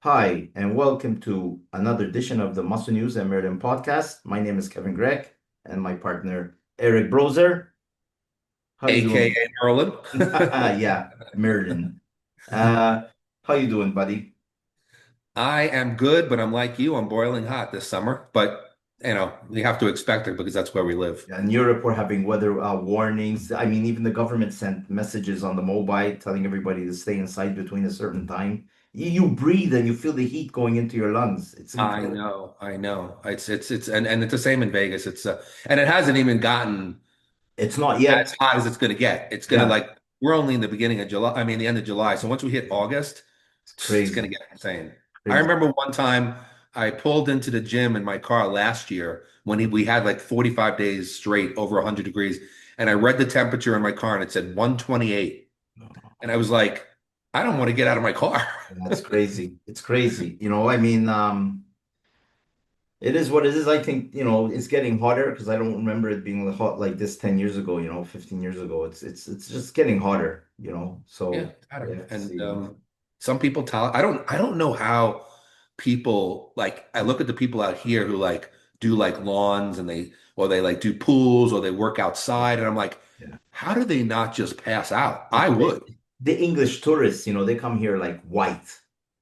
Hi, and welcome to another edition of the Muscle News and Merlin podcast. My name is Kevin Grech, and my partner Eric Brozer. How you AKA doing? Merlin. Yeah, Merlin. Uh, how you doing, buddy? I am good, but I'm like you. I'm boiling hot this summer. But we have to expect it because that's where we live. In Europe, we're having weather warnings. I mean, even the government sent messages on the mobile telling everybody to stay inside between a certain time. You breathe and you feel the heat going into your lungs. It's I incredible. know, I know. And it's the same in Vegas. And it hasn't even gotten It's not as yet. hot as it's gonna get. It's gonna Yeah, like we're only in the beginning of July. I mean, the end of July. So once we hit August, it's it's gonna crazy, get insane. I crazy. remember one time I pulled into the gym in my car last year when we had like 45 days straight over 100 degrees, and I read the temperature in my car and it said 128, and I was like, I don't want to get out of my car. That's crazy. It's crazy. I mean, it is what it is. I think, it's getting hotter because I don't remember it being hot like this 10 years ago, 15 years ago. It's just getting hotter. Yeah, So we better. have to And see. some people tell I don't know how people like I look at the people out here who like do like lawns and they like do pools or they work outside and I'm like, Yeah. how do they not just pass out? I Like would. the English tourists, they come here like white,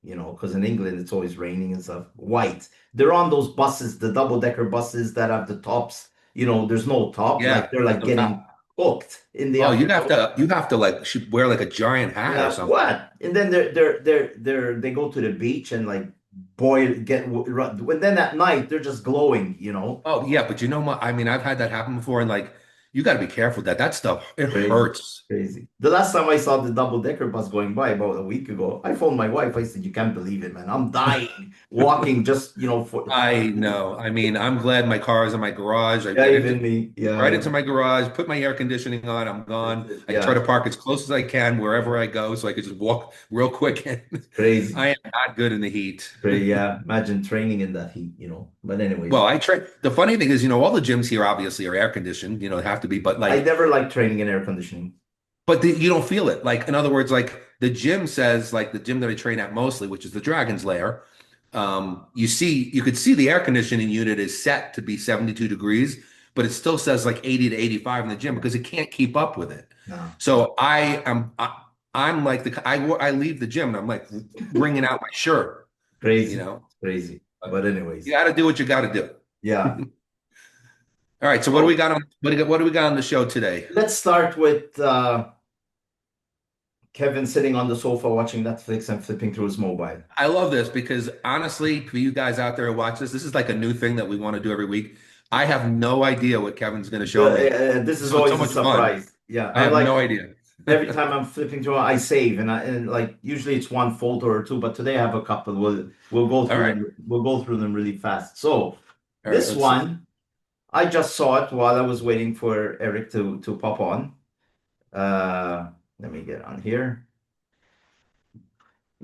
because in England it's always raining and stuff. White. They're on those buses, the double-decker buses that have the tops. There's no top. Like Yeah, they're like no top. getting cooked in the Oh, afternoon. you have to like should wear like a giant hat or Yeah, something. what? And then they go to the beach and like boil get and then at night they're just glowing. Oh yeah, but you know what? I mean, I've had that happen before, and like you got to be careful with that. That stuff it Crazy, hurts. crazy. The last time I saw the double-decker bus going by about a week ago, I phoned my wife. I said, "You can't believe it, man. I'm dying walking just, for I know. I mean, I'm glad my car is in my garage. I yeah, get into even me. Yeah, right yeah. into my garage, put my air conditioning on, I'm That's gone. it. I try Yeah. to park as close as I can wherever I go so I could just walk real quick in. Crazy. I am not good in the heat. Crazy. Yeah. Imagine training in that heat. But anyways, Well, I try. The funny thing is, all the gyms here obviously are air conditioned, they have to be, but I like, never liked training in air conditioning. you don't feel it. Like, in other words, like the gym says, like the gym that I train at mostly, which is the Dragon's Lair, you could see the air conditioning unit is set to be 72 degrees, but it still says like 80 to 85 in the gym Yeah. because it can't keep up with it. No. So I'm like I leave the gym and I'm like wringing out my shirt, you Crazy. know. Crazy. But But you anyways, got to do what you got to do. yeah. All right. So what do we So got on what do we got on the show today? let's start with Kevin sitting on the sofa watching Netflix and flipping through his mobile. I love this because honestly, for you guys out there who watch this is like a new thing that we want to do every week. I have no idea what Kevin's going to show me. This is So it's so always a much fun. surprise. Yeah, I I have no like idea. every time I'm flipping through, I save and like usually it's one folder or two, but today I have a couple. We'll go All through right. them. We'll go through them really fast. So All right. this Let's see. one, I just saw it while I was waiting for Eric to pop on. Let me get on here.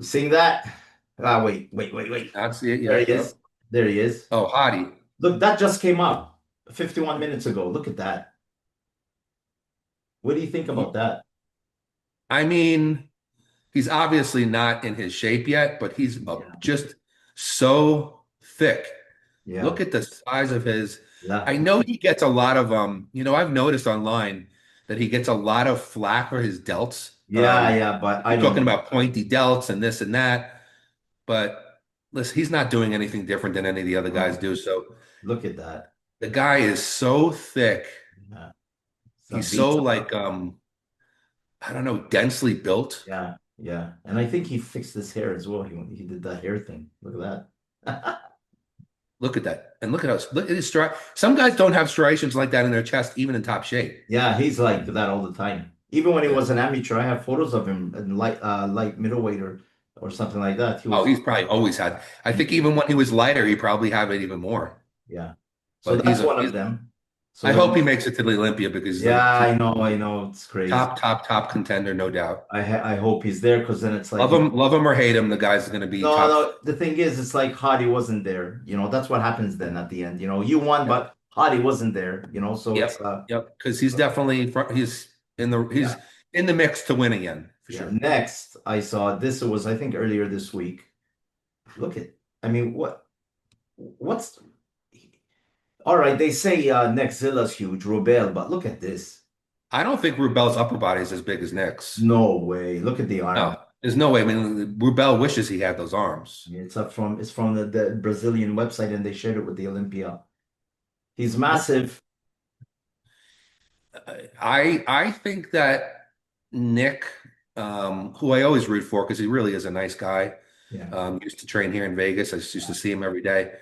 Seeing that? Ah, wait. I see it. There he Yep. is. Yep. There he is. Oh, hottie. Look, that just came up 51 minutes ago. Look at that. What do you think about that? I mean, he's obviously not in his shape yet, but he's Yeah, just so thick. yeah, Look at the size of his. yeah, I know he gets a lot of I've noticed online that he gets a lot of flack for his delts. yeah. But I You're don't talking know. about pointy delts and this and that, but listen, he's not doing anything different than any of the other guys No, do. So look at that. the guy is so thick. Yeah, some He's so beats up. like I don't know, densely built. Yeah, yeah. And I think he fixed his hair as well. He did that hair thing. Look at that. Look at that. And look at us. Look at his stri. Some guys don't have striations like that in their chest, even in top shape. Yeah, he's like that all the time. Even when he Yeah. was an amateur, I have photos of him in light middleweight or something like that. He Oh, was he's probably always had. I think even when he was lighter, he probably had it even more. yeah. So But that's one he's of them. So I when hope he makes it to the Olympia because he's yeah, like I know, it's crazy. top contender, no doubt. I hope he's there because then it's like Love him or hate him, the guy's going to be no, top. no. The thing is, it's like Hadi wasn't there. That's what happens then at the end. You won, Yep, but Hadi wasn't there. So it's yep. Because he's definitely he's yeah, in the mix to win again for yeah. sure. Next, I saw this was I think earlier this week. Look at, I mean, what's all right? They say Zilla's huge, Robel, but look at this. I don't think Rubel's upper body is as big as Nick's. No way. Look at the arm. No, there's no way. I mean, Rubel wishes he had those I arms. mean, it's from the Brazilian website, and they shared it with the Olympia. He's massive. I think that Nick, who I always root for because he really is a nice guy, Yeah, used to train here in Vegas. I just used to see him every day.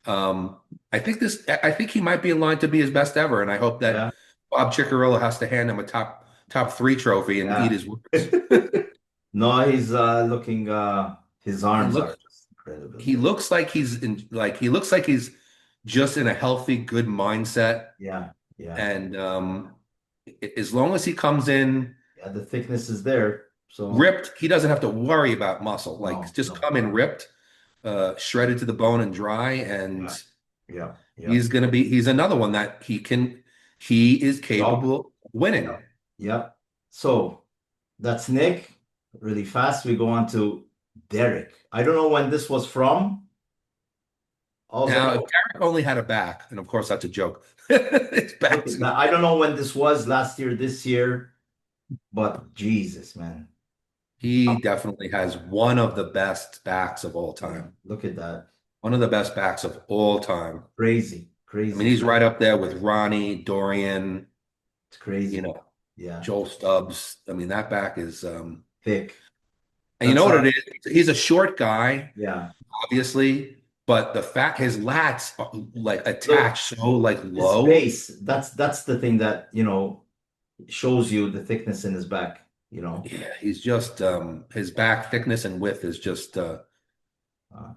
I think he might be in line to be his best ever, and I hope that yeah, Bob Chicarilla has to hand him a top three trophy and eat yeah. his words. No, he's looking. His He arms are looks just incredible. he looks like he looks like he's just in a healthy, good mindset. Yeah, yeah, And as long as he comes in yeah. The thickness is there, so ripped, he doesn't have to worry about muscle. Like no, just no. come in ripped, shredded to the bone and dry, and Yeah, yeah, yeah. he's another one that he is Yup, capable of winning. yup, yep. So that's Nick. Really fast. We go on to Derek. I don't know when this was from. All I Now, if know, Derek only had a back, and of course that's a joke, his look back's at that. I don't know when this was last year, this year, but Jesus, man. he definitely has one of the best backs of all Yeah, time. look at that. One of the best backs of all time. Crazy, I mean, crazy. he's right up there with Ronnie, Dorian, It's you crazy. know, Yeah, Joel Stubbs. I mean, that back is thick. and you That's know what it is? He's a short guy, yeah. obviously, but the fact his lats are like Look, attached so like his low. base. That's the thing that, shows you the thickness in his back, Yeah, he's just his back thickness and width is just Uh, uh,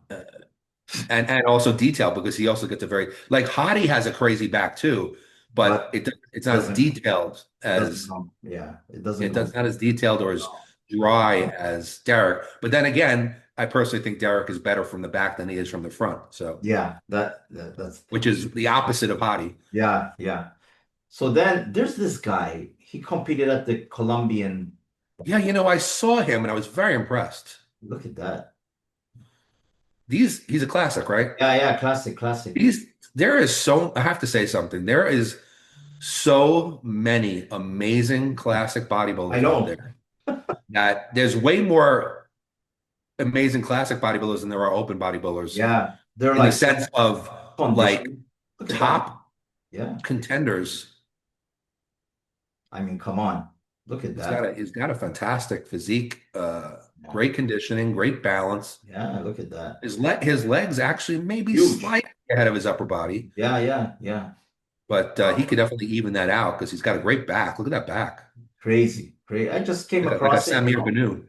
and also detail because he also gets a very like Hottie has a crazy back too, but but it's it not as doesn't detailed doesn't as come. Yeah, it doesn't it does come. not as detailed or as dry as Derek. But then again, I personally think Derek is better from the back than he is from the front. So, Yeah, that's the which thing. is the opposite of Hottie. Yeah, yeah. So then there's this guy. He competed at the Colombian. Yeah, I saw him and I was very impressed. Look at that. He's a classic, right? Yeah, yeah, classic, classic. There is so I have to say something. There is so many amazing classic I bodybuilders out know. there that there's way more amazing classic bodybuilders than there are open bodybuilders Yeah, they're in the like sense of like conditioned. Look at that. top Yeah. contenders. I mean, come on. Look at that. He's got a fantastic physique, Yeah, great conditioning, great balance. yeah, look at that. His legs actually maybe Huge. slightly ahead of his upper body, Yeah, yeah, yeah. but he could definitely even that out because he's got a great back. Look at that back, Crazy, crazy. I just came like a across it, Samir Banu.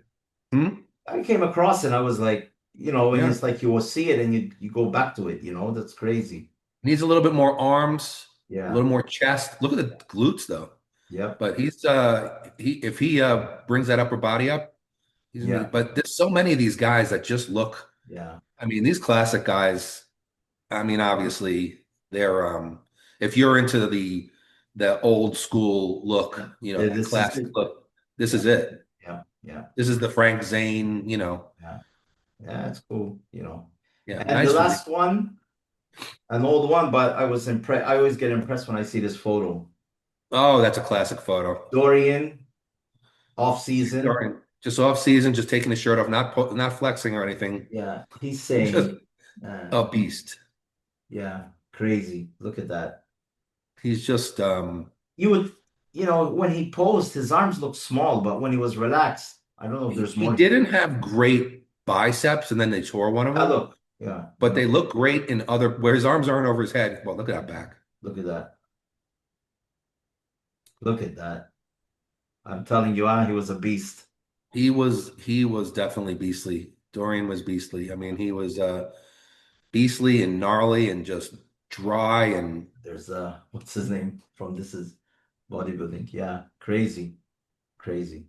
Hmm? I came across it and I was like, and Yeah, it's like you will see it and you go back to it, that's crazy. needs a little bit more arms, a Yeah. little more chest. Look at the glutes though. Yep. But he if he brings that upper body up, Yeah. but there's so many of these guys that just look. Yeah. I mean, these classic guys. I mean, obviously, they're if you're into the old school look, Yeah. that This is classic it. look, this Yeah. is it. Yeah. Yeah. This is the Frank Zane. Yeah. Yeah. It's cool, Yeah, And the nice physique. last one, an old one, but I was impressed. I always get impressed when I see this photo. Oh, that's a classic photo. Dorian, off season. Just off season, just taking his shirt off, not flexing or anything. Yeah. He's Just saying, uh, a beast. yeah, crazy. Look at that. He's just You would, when he posed, his arms looked small, but when he was relaxed, I don't know if there's he more. didn't have great biceps, and then they tore one of Yeah, them, look. Yeah. but they look great in other where his arms aren't over his head. Well, look at that back. Look at that. Look at that. I'm telling you, he was a beast. He was definitely beastly. Dorian was beastly. I mean, he was beastly and gnarly and just dry and There's what's his name from This Is Bodybuilding. Yeah, crazy, crazy.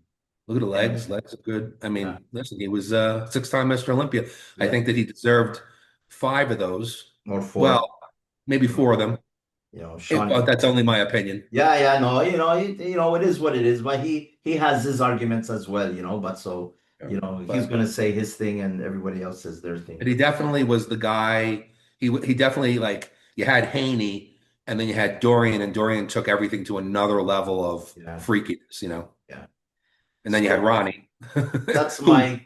look at the And legs. Legs are good. I yeah, mean, listen, he was six-time Mr. Olympia. I yeah, think that he deserved five of those. or four. Well, maybe four of them. Sean. But that's only my opinion. Yeah, yeah, no, it is what it is. But he has his arguments as well, But so Yeah. You know, he's But going to say his thing and everybody else says their but thing. he definitely was the guy. He definitely like you had Haney, and then you had Dorian, and Dorian took everything to another level of Yeah. freakiness, you know. Yeah. And then you had So Ronnie, that's who my chilling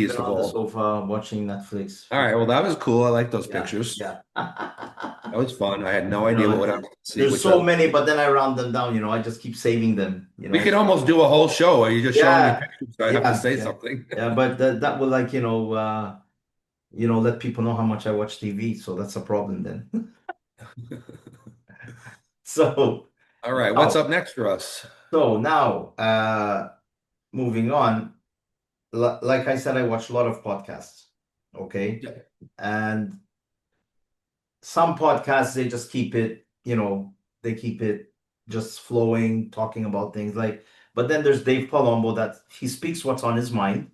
freakiest of on the all. sofa watching Netflix. All right, well that was cool. I like those Yeah. pictures. Yeah. That was fun. I had no You idea know, what I was going to see, there's which I so many, but then I round them down, I just keep saving them, we could almost do a whole show where you're just showing me Yeah. pictures, so I have to Yeah. say Yeah. something. Yeah. But that will like, let people know how much I watch TV. So that's a problem then. So All right, what's now, up next for us? moving on, like I said, I watch a lot of podcasts. Okay. Yeah. And some podcasts, they just keep it, they keep it just flowing, talking about things like, but then there's Dave Palumbo that he speaks what's on his mind.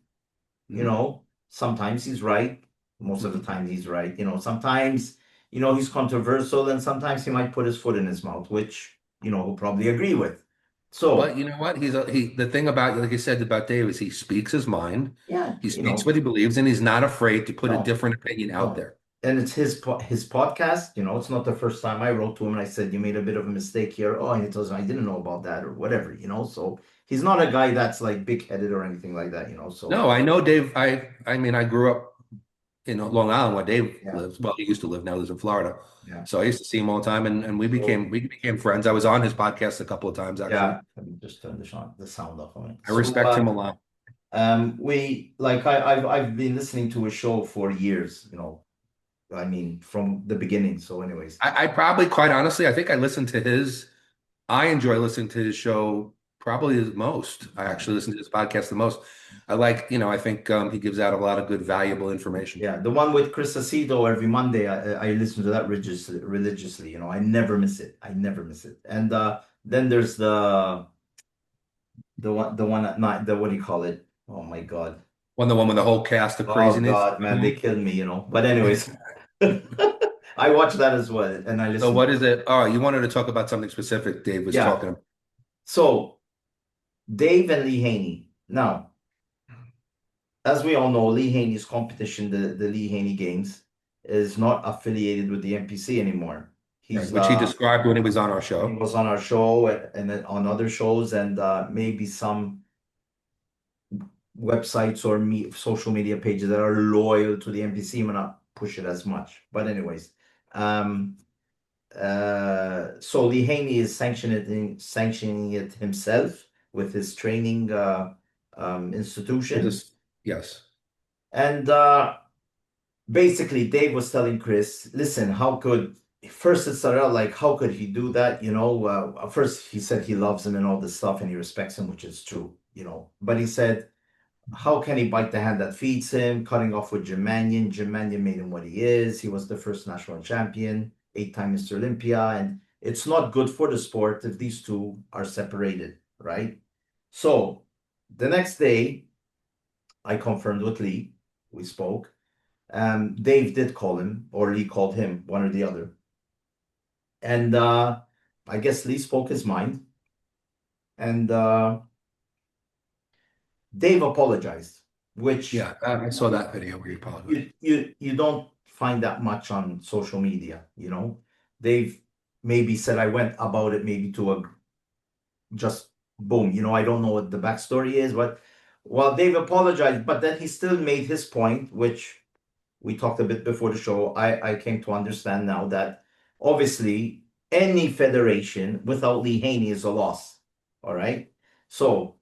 Mhm. Sometimes he's right. Most of the Mhm. time he's right. Sometimes, he's controversial and sometimes he might put his foot in his mouth, which, he'll probably agree with. But So, you know what? The thing about, like you said about Dave, is he speaks his mind. yeah, He speaks what he believes, and he's not afraid to put a no, different opinion out no. there. And it's his podcast. It's not the first time I wrote to him and I said, you made a bit of a mistake here. Oh, and he tells me I didn't know about that or whatever. So he's not a guy that's like big-headed or anything like that. So, No, I know Dave. I mean, I grew up in Long Island where Dave yeah, lives. Well, he used to live, now lives in Florida. yeah. So I used to see him all the time, and So, we became friends. I was on his podcast a couple of times actually. yeah, let me just turn the sound off on it. I So, respect him a lot. we like I've been listening to a show for years. I mean, from the beginning. So, anyways, I probably, quite honestly, I think I listened to his. I enjoy listening to his show probably the most. I yeah, actually listen to his podcast the most. I think he gives out a lot of good, valuable information. yeah, the one with Chris Aceto every Monday. I listen to that religiously. I never miss it. I never miss it. And then there's the one at night. The what do you call it? Oh my God. The one with the whole cast of Oh craziness. God, man, they killed me. But anyways, I watch that as well, and I So listen. what is it? Oh, you wanted to talk about something specific Dave was Yeah. talking about. So Dave and Lee Haney. Now, as we all know, Lee Haney's competition, the Lee Haney Games, is not affiliated with the NPC anymore. Right, He's which he described when he was on our he show. was on our show and then on other shows and maybe some websites or social media pages that are loyal to the NPC may not push it as much. But anyways, um, so Lee Haney is sanctioning it himself with his training With institution. this, yes. And basically, Dave was telling Chris, listen, first it started out like, how could he do that? First he said he loves him and all this stuff and he respects him, which is true. But he said, how can he bite the hand that feeds him? Cutting off with Jim Mannion. Jim Mannion made him what he is. He was the first national champion, 8-time Mr. Olympia. And it's not good for the sport if these two are separated, right? So the next day, I confirmed with Lee. We spoke. Dave did call him, or Lee called him, one or the other. And I guess Lee spoke his mind. And Dave apologized, which Yeah, I saw that video where you apologized. you don't find that much on social media. They've maybe said I went about it maybe to a just boom. I don't know what the backstory is, but well, Dave apologized, but then he still made his point, which we talked a bit before the show. I came to understand now that obviously any federation without Lee Haney is a loss. All right. So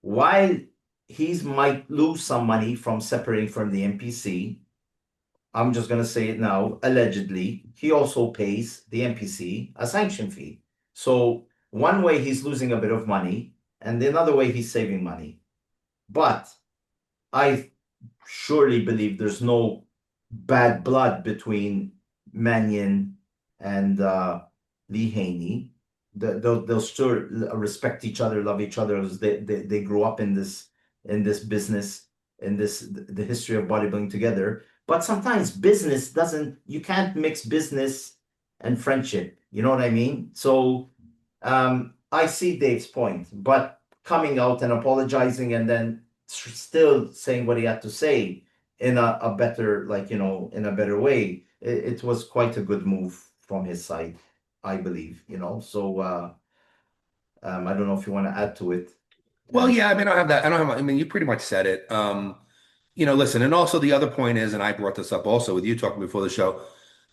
while he's might lose some money from separating from the NPC, I'm just gonna say it now, allegedly, he also pays the NPC a sanction fee. So one way he's losing a bit of money, and the other way he's saving money. But I surely believe there's no bad blood between Mannion and Lee Haney. They'll still respect each other, love each other as they grew up in this business, in the history of bodybuilding together. But sometimes business doesn't, you can't mix business and friendship. You know what I mean? So I see Dave's point, but coming out and apologizing and then still saying what he had to say in a better, like, in a better way. It was quite a good move from his side, I believe, So I don't know if you want to add to it. Well, And yeah, I mean, I don't have that. I don't have, I mean, you pretty much said it. Listen, and also the other point is, and I brought this up also with you talking before the show,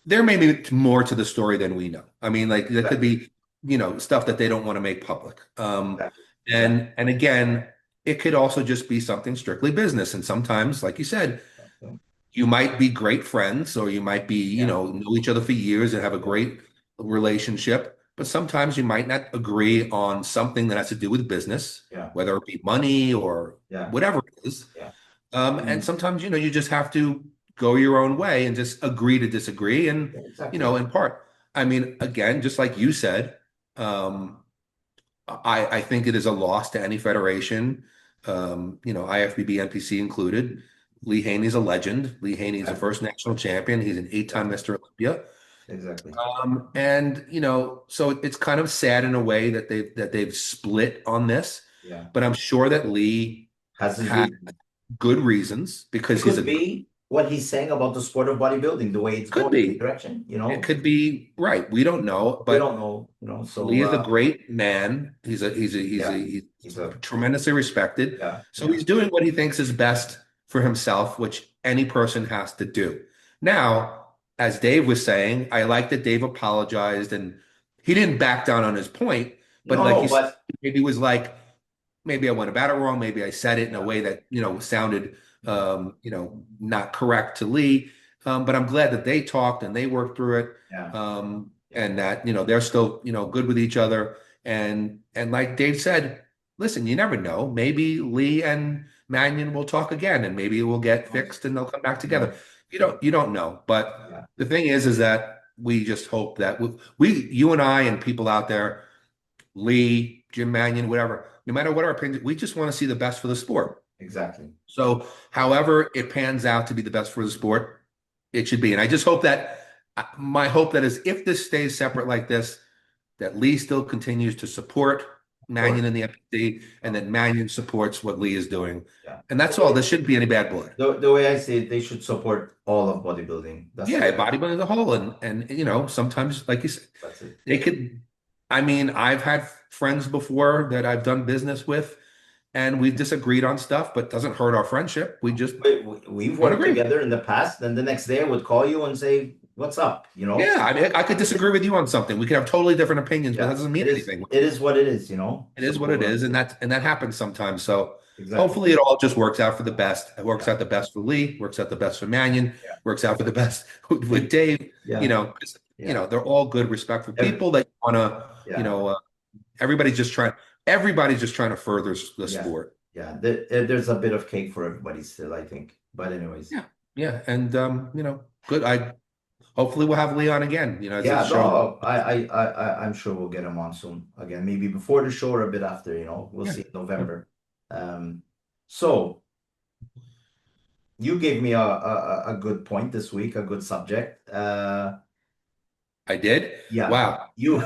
there may be more to the story than we know. I mean, like there could exactly, be, stuff that they don't want to make public. exactly, exactly. And again, it could also just be something strictly business. And sometimes, like you said, you might be great friends or you might be, Yeah, know each other for years and have a yeah, great relationship. But sometimes you might not agree on something that has to do with business, yeah, whether it be money or yeah, whatever it is. yeah. And sometimes, you just have to go your own way and just agree to disagree. And, Yeah, exactly. in part, I mean, again, just like you said, um, I think it is a loss to any federation, IFBB, NPC included. Lee Haney's a legend. Lee Haney's the Exactly. first national champion. He's an eight-time Exactly. Mr. Olympia. Exactly. And so it's kind of sad in a way that they've split on this, Yeah. but I'm sure that Lee Has his had reason. good reasons It because he's could a be what he's saying about the sport of bodybuilding, the way it's could going, the be. direction, It could be right. We don't know, We don't but know, Lee so is a great man. yeah, He's he's a tremendously respected. yeah, So yeah. he's doing what he thinks is best for himself, which any person has to do. Now, as Dave was saying, I like that Dave apologized and he didn't back down on his point, but No, like no, you said, but maybe it was like maybe I went about it wrong. Maybe I said it in a yeah, way that, sounded, yeah, not correct to Lee. But I'm glad that they talked and they worked through it. yeah, yeah, And that, they're still, good with each other. And like Dave said, listen, you never know. Maybe Lee and Mannion will talk again and maybe it will get fixed and they'll come back yeah, together. You don't know. But yeah. the thing is that we just hope that you and I and people out there, Lee, Jim Mannion, whatever, no matter what our opinion, we just want to see the best for the sport. Exactly. So, however it pans out to be the best for the sport, it should be. And I just hope that my hope that is if this stays separate like this, that Lee still continues to support Of course. Mannion in the FPC and that Mannion supports what Lee is doing. Yeah. And that's all. There shouldn't be any bad blood. The way I see it, they should support all of bodybuilding. That's the Yeah, way. bodybuilding as a whole. And sometimes, like you said, That's it. they could, I mean, I've had friends before that I've done business with and we've disagreed on stuff, but it doesn't hurt our friendship. We just We've don't worked agree. together in the past, and the next day I would call you and say, "What's up?" Yeah, I mean, I could disagree with you on something. We could have totally different opinions, but that Yeah, doesn't mean it is. anything. It is what it is, It is what it is, and that happens sometimes. So Exactly. hopefully it all just works out for the best. It works Yeah, out the best for Lee, works out the best for Mannion, yeah, works out for the best with Dave. yeah, 'Cause, yeah. they're all good, respectful Every, people that want to, yeah, everybody's just trying. Everybody's just trying to further the yeah, sport. yeah. There's a bit of cake for everybody still, I think. But anyways, Yeah, yeah, and good. I hopefully we'll have Leon again. As it's yeah. shown. No, I'm sure we'll get him on soon again. Maybe before the show or a bit after. We'll Yeah, see in yeah. November. Um, so you gave me a good point this week, a good subject. I did. Yeah, Wow. you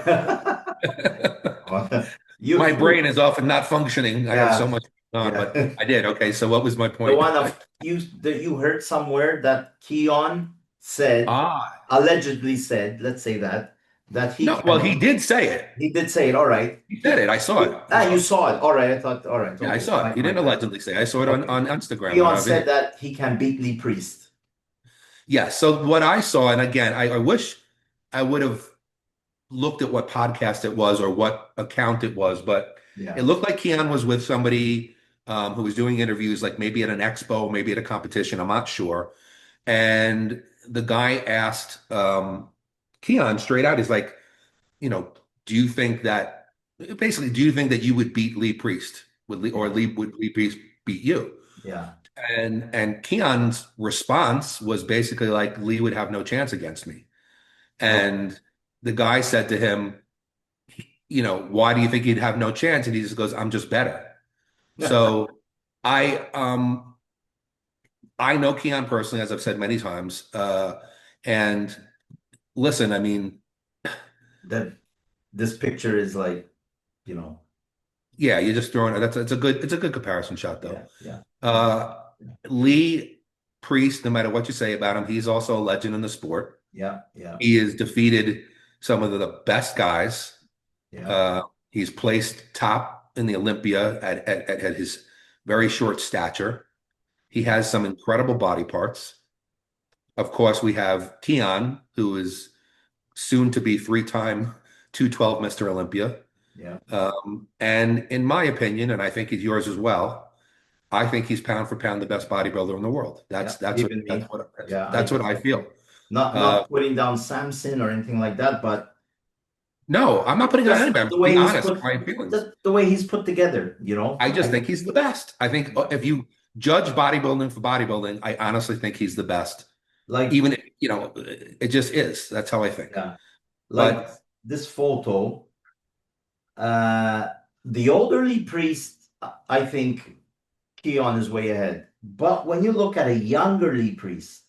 My you brain is often not functioning. I have so yeah, much going on, but yeah. I did. Okay, so what was my The point? one of you that you heard somewhere that Keone said, Ah, allegedly said, let's say that he no. Well, can he did say it. he did say it, all right. He said it. I saw it. You saw it. All right. I thought, all right, Yeah, I okay. saw it. My He my didn't bad. allegedly say. I saw it on Okay. Instagram on Keone our video. said that he can beat Lee Priest. Yeah. So what I saw, and again, I wish I would have looked at what podcast it was or what account it was, but it Yeah. looked like Keon was with somebody who was doing interviews, like maybe at an expo, maybe at a competition. I'm not sure. And the guy asked Keon straight out, he's like, you know, do you think that basically, do you think that you would beat Lee Priest? Would Lee or Yeah. Lee would Lee Priest beat you? Yeah. And Keon's response was basically like Lee would have no chance against me. Okay. And the guy said to him, why do you think he'd have no chance? And he just goes, I'm just better. So I I know Keon personally, as I've said many times. And listen, I mean, That this picture is like, you know, yeah, you're just throwing that's it's a good comparison shot though. yeah, yeah. Uh, Lee Priest, no matter what you say about him, he's also a legend in the sport. Yeah, yeah, He has defeated some of the best guys. yeah, Uh, he's placed top in the Olympia at his very short stature. He has some incredible body parts. Of course, we have Keone, who is soon to be three-time 212 Mr. Olympia. yeah. And in my opinion, and I think it's yours as well, I think he's pound for pound the best bodybuilder in the world. Yeah, That's what even me. Yeah, I that's what think I so. feel. Not Uh, not putting down Samson or anything like that, but no, I'm not putting on just anybody. I'm the just way being he's honest put, with my feelings. just the way he's put together, I just think he's the best. I think if you judge bodybuilding for bodybuilding, I honestly think he's the best. like Even if, it just is. That's how I think. yeah, like But this photo. Uh, the elderly priest, I think Keon is way ahead. But when you look at a younger Lee priest,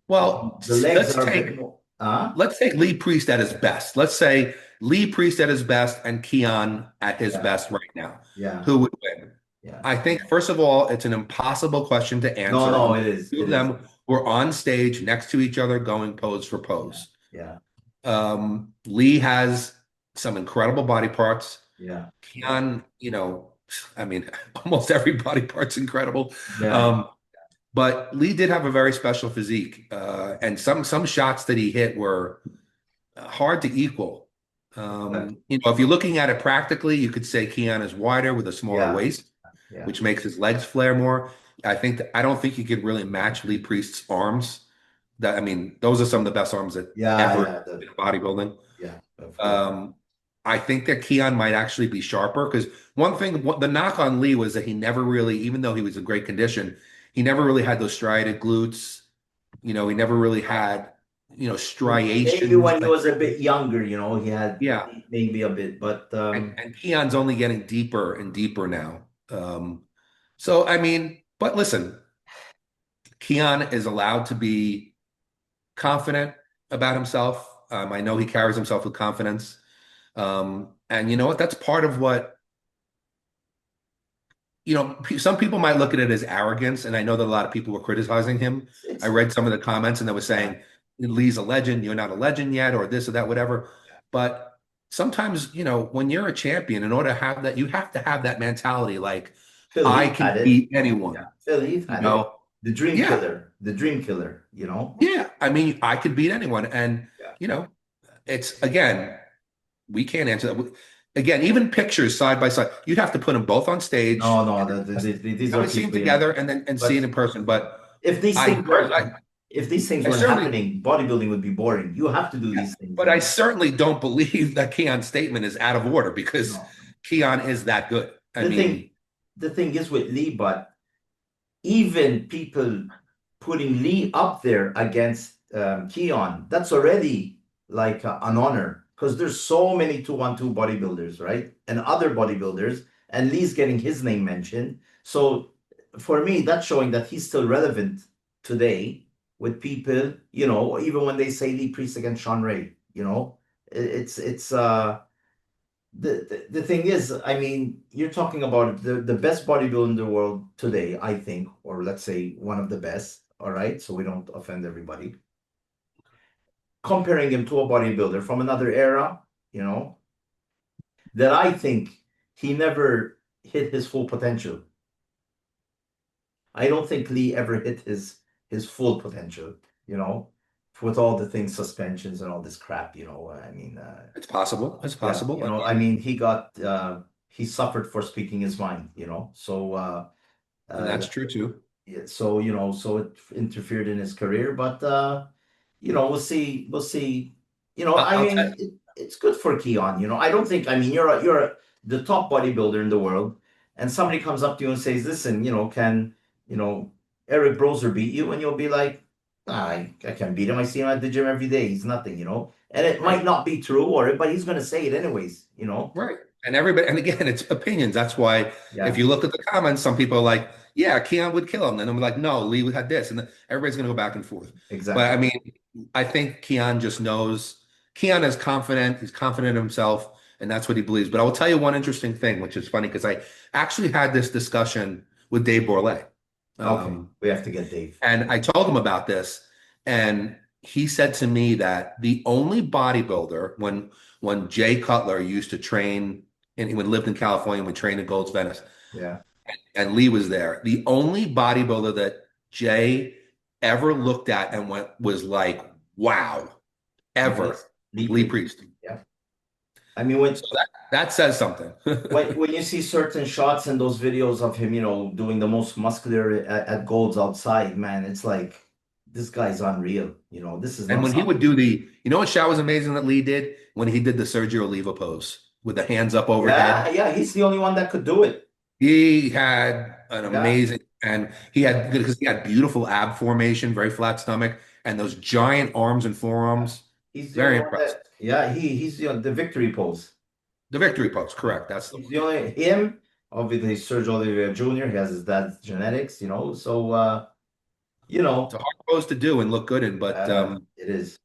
well, the legs let's are a bit take more. Huh? let's take Lee Priest at his best. Let's say Lee Priest at his best and Keon at his Yeah, best right now. yeah, Who would win? yeah. I think, first of all, it's an impossible question to No, answer no, until it is. the two It of is. them were on stage next to each other going pose for Yeah, pose. yeah, Lee has some incredible body parts. yeah, yeah, Keon, I mean, almost every body part's incredible. yeah, Um, but Lee did have a very special physique, and some shots that he hit were hard to equal. yeah. If you're looking at it practically, you could say Keon is wider with a smaller Yeah, waist, yeah. which makes his legs flare more. I don't think you could really match Lee Priest's arms. I mean, those are some of the best arms that Yeah, ever yeah, in bodybuilding. yeah, of course. Um, I think that Keon might actually be sharper because one thing, the knock on Lee was that he never really, even though he was in great condition, he never really had those striated glutes. He never really had, Maybe striations. when he was a bit younger, he had Yeah. maybe a bit, but And Keon's only getting deeper and deeper now. So, I mean, but listen, Keon is allowed to be confident about himself. I know he carries himself with confidence. And you know what? That's part of what, some people might look at it as arrogance. And I know that a lot of people were criticizing him. I it's read some of the comments and they were yeah, saying, Lee's a legend, you're not a legend yet, or this or that, whatever. But sometimes, when you're a champion, in order to have that, you have to have that mentality like, Phil I Heath can had it. beat anyone, Yeah, Phil Heath you had it. know? The dream Yeah. killer, the dream killer. Yeah. I mean, I could beat anyone. And, Yeah. you know, it's again, we can't answer that. Again, even pictures side by side, you'd have to put them both on stage No, no, and these are have a scene people, together and then see it but in person. But if these I, things pers- were if these things I weren't certainly, happening, bodybuilding would be boring. You have to do yeah, these things, but I certainly don't believe that Keon's statement is out of order because No. Keon is that good. I The thing mean, the thing is with Lee, but even people putting Lee up there against Keon, that's already like an honor because there's so many 212 bodybuilders, right? And other bodybuilders, and Lee's getting his name mentioned. So for me, that's showing that he's still relevant today with people, even when they say Lee Priest against Sean Ray, it's the thing is, I mean, you're talking about the best bodybuilder in the world today, I think, or let's say one of the best, all right? So we don't offend everybody. Comparing him to a bodybuilder from another era, you know, that I think he never hit his full potential. I don't think Lee ever hit his full potential, you know, with all the things, suspensions and all this crap, I mean, it's possible. It's yeah, possible. I I mean, mean, he suffered for speaking his mind, so and uh that's true too. yeah, so so it interfered in his career, but we'll see. I I'll tell mean, it's good for Keon. I don't think, I mean, the top bodybuilder in the world, and somebody comes up to you and says, "Listen, can you know Eric Brozer beat you?" And you'll be like, "Ah, I can beat him. I see him at the gym every day. He's nothing." And it right. might not be true, but he's going to say it anyways. Right. And everybody, and again, it's opinions. That's why if Yeah, you look at the comments, some people are like, yeah, Keon would kill him. And I'm like, no, Lee would have this. And then everybody's going to go back and forth. But I exactly. mean, I think Keon just knows. Keon is confident. He's confident in himself. And that's what he believes. But I will tell you one interesting thing, which is funny because I actually had this discussion with Dave Borlée. Okay, we have to get Dave. And I told him about this, and he said to me that the only bodybuilder when Jay Cutler used to train and he would lived in California and would train at Gold's Venice, Yeah, and Lee was there. The only bodybuilder that Jay ever looked at and went was like, wow, ever, Lee Lee Priest. Priest. Yeah, I mean when So that says something. when you see certain shots in those videos of him, doing the most muscular at Gold's outside, man, it's like this guy's unreal. This is And not when he something. would do what shot was amazing that Lee did? When he did the Sergio Oliva pose with the hands up Yeah, overhead. yeah, he's the only one that could do it. He had an Yeah, amazing, and he had, because he had beautiful ab formation, very flat stomach, and those giant arms and yeah. forearms. He's the only Very one impressive. that. Yeah, he's the victory pose. The victory pose, correct. That's the He's one. the only him. Obviously, Sergio Oliveira Jr. He has his dad's genetics. So you It's know, a hard pose to do and look good in, it is.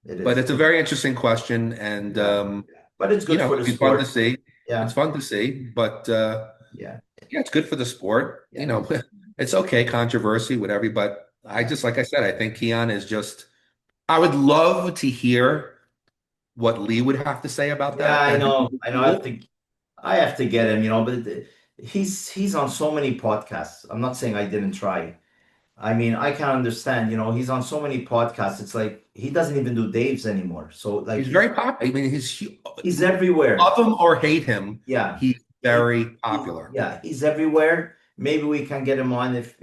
It but is. it's a very interesting question, and Yeah, but it's good for the it'd be fun to sport. see. It's Yeah, fun to see, but yeah, yeah, it's good for the sport. yeah. It's okay, controversy, whatever. But I Yeah. just, like I said, I think Keon is just. I would love to hear what Lee would have to say about Yeah, that, I and it'd know. be I know. cool. I have to get him. But he's on so many podcasts. I'm not saying I didn't try. I mean, I can understand. He's on so many podcasts. It's like he doesn't even do Dave's anymore. So like He's very popular. I mean, he's everywhere. love him or hate him, Yeah. he's He, very popular. yeah, he's everywhere. Maybe we can get him on if,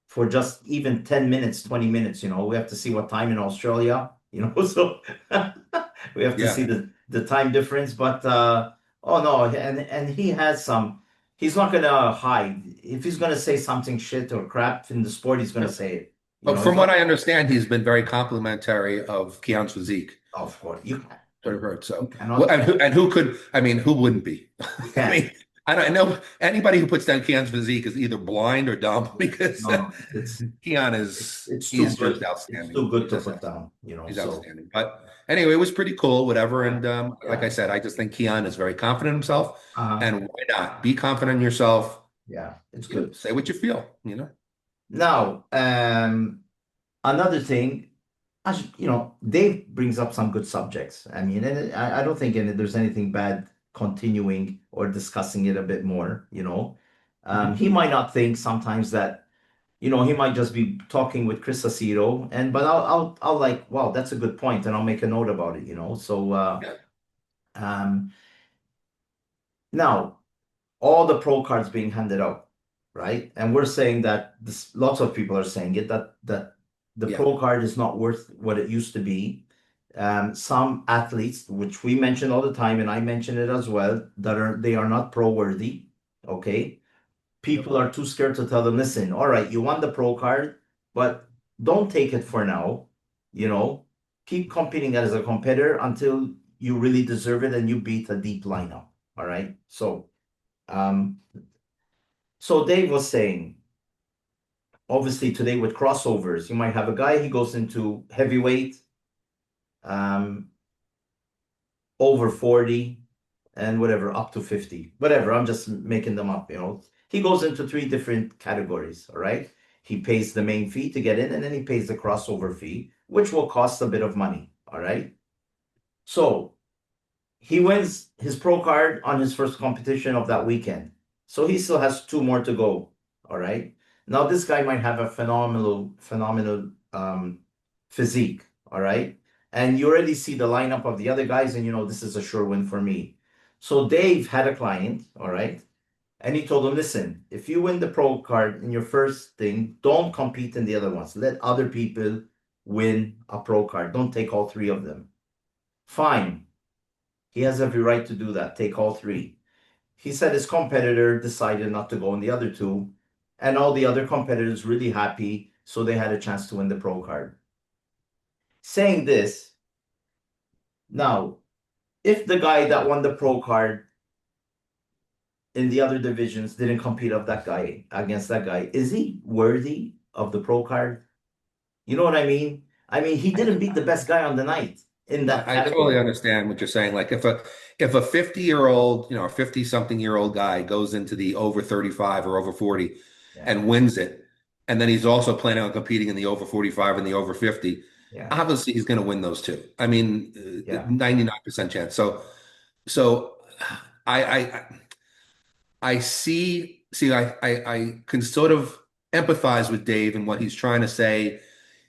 for just even 10 minutes, 20 minutes, we have to see what time in Australia, so we have to see Yeah. the time difference. But oh no, and he's not gonna hide. If he's gonna say something shit or crap in the sport, he's gonna Yeah. say it. But He's from what not, I understand, he's been very complimentary of Keon's physique. of course, What I've heard. you So, well, cannot, and who could? I mean, who wouldn't be? you I can't. mean, I don't know anybody who puts down Keon's physique is either blind or dumb Yeah. because No, no, Keon it's too he's good. just It's outstanding. too good He's to just put outstanding. down, He's so outstanding. But anyway, it was pretty cool, whatever. yeah, And like yeah. I said, I just think Keon is very confident in himself. Uh-huh. And why not? Be confident in yourself. Yeah, it's good. Say what you feel. Now, another thing, Dave brings up some good subjects. I mean, and I don't think there's anything bad continuing or discussing it a bit more, Mhm. he might not think sometimes that, he might just be talking with Chris Aceto, but I'll like, wow, that's a good point, and I'll make a note about it, So, Yeah. um, now all the pro cards being handed out, right? And we're saying that lots of people are saying it that the Yeah. pro card is not worth what it used to be. Some athletes, which we mention all the time, and I mention it as well, they are not pro worthy. Okay, Yep. people are too scared to tell them, listen, all right, you want the pro card, but don't take it for now. You know, keep competing as a competitor until you really deserve it and you beat a deep lineup. All right, um, so Dave was saying, obviously today with crossovers, you might have a guy, he goes into heavyweight, um, over 40 and whatever, up to 50, whatever. I'm just making them up, He goes into three different categories, all right? He pays the main fee to get in, and then he pays the crossover fee, which will cost a bit of money, all right? So he wins his pro card on his first competition of that weekend. So he still has two more to go. All right. Now this guy might have a phenomenal physique. All right. And you already see the lineup of the other guys, and this is a sure win for me. So Dave had a client, all right, and he told him, listen, if you win the pro card in your first thing, don't compete in the other ones. Let other people win a pro card. Don't take all three of them. Fine. He has every right to do that, take all three. He said his competitor decided not to go in the other two, and all the other competitors really happy, so they had a chance to win the pro card. Saying this, now, if the guy that won the pro card in the other divisions didn't compete against that guy, is he worthy of the pro card? You know what I mean? I mean, he didn't beat the best guy on the night in that I totally category. understand what you're saying. Like if a 50-year-old, a 50 something year old guy goes into the over 35 or over 40, Yeah. and wins it, and then he's also planning on competing in the over 45 and the over 50, Yeah. obviously he's going to win those two. I mean, Yeah. 99% chance. So I, I, I I can sort of empathize with Dave and what he's trying to say.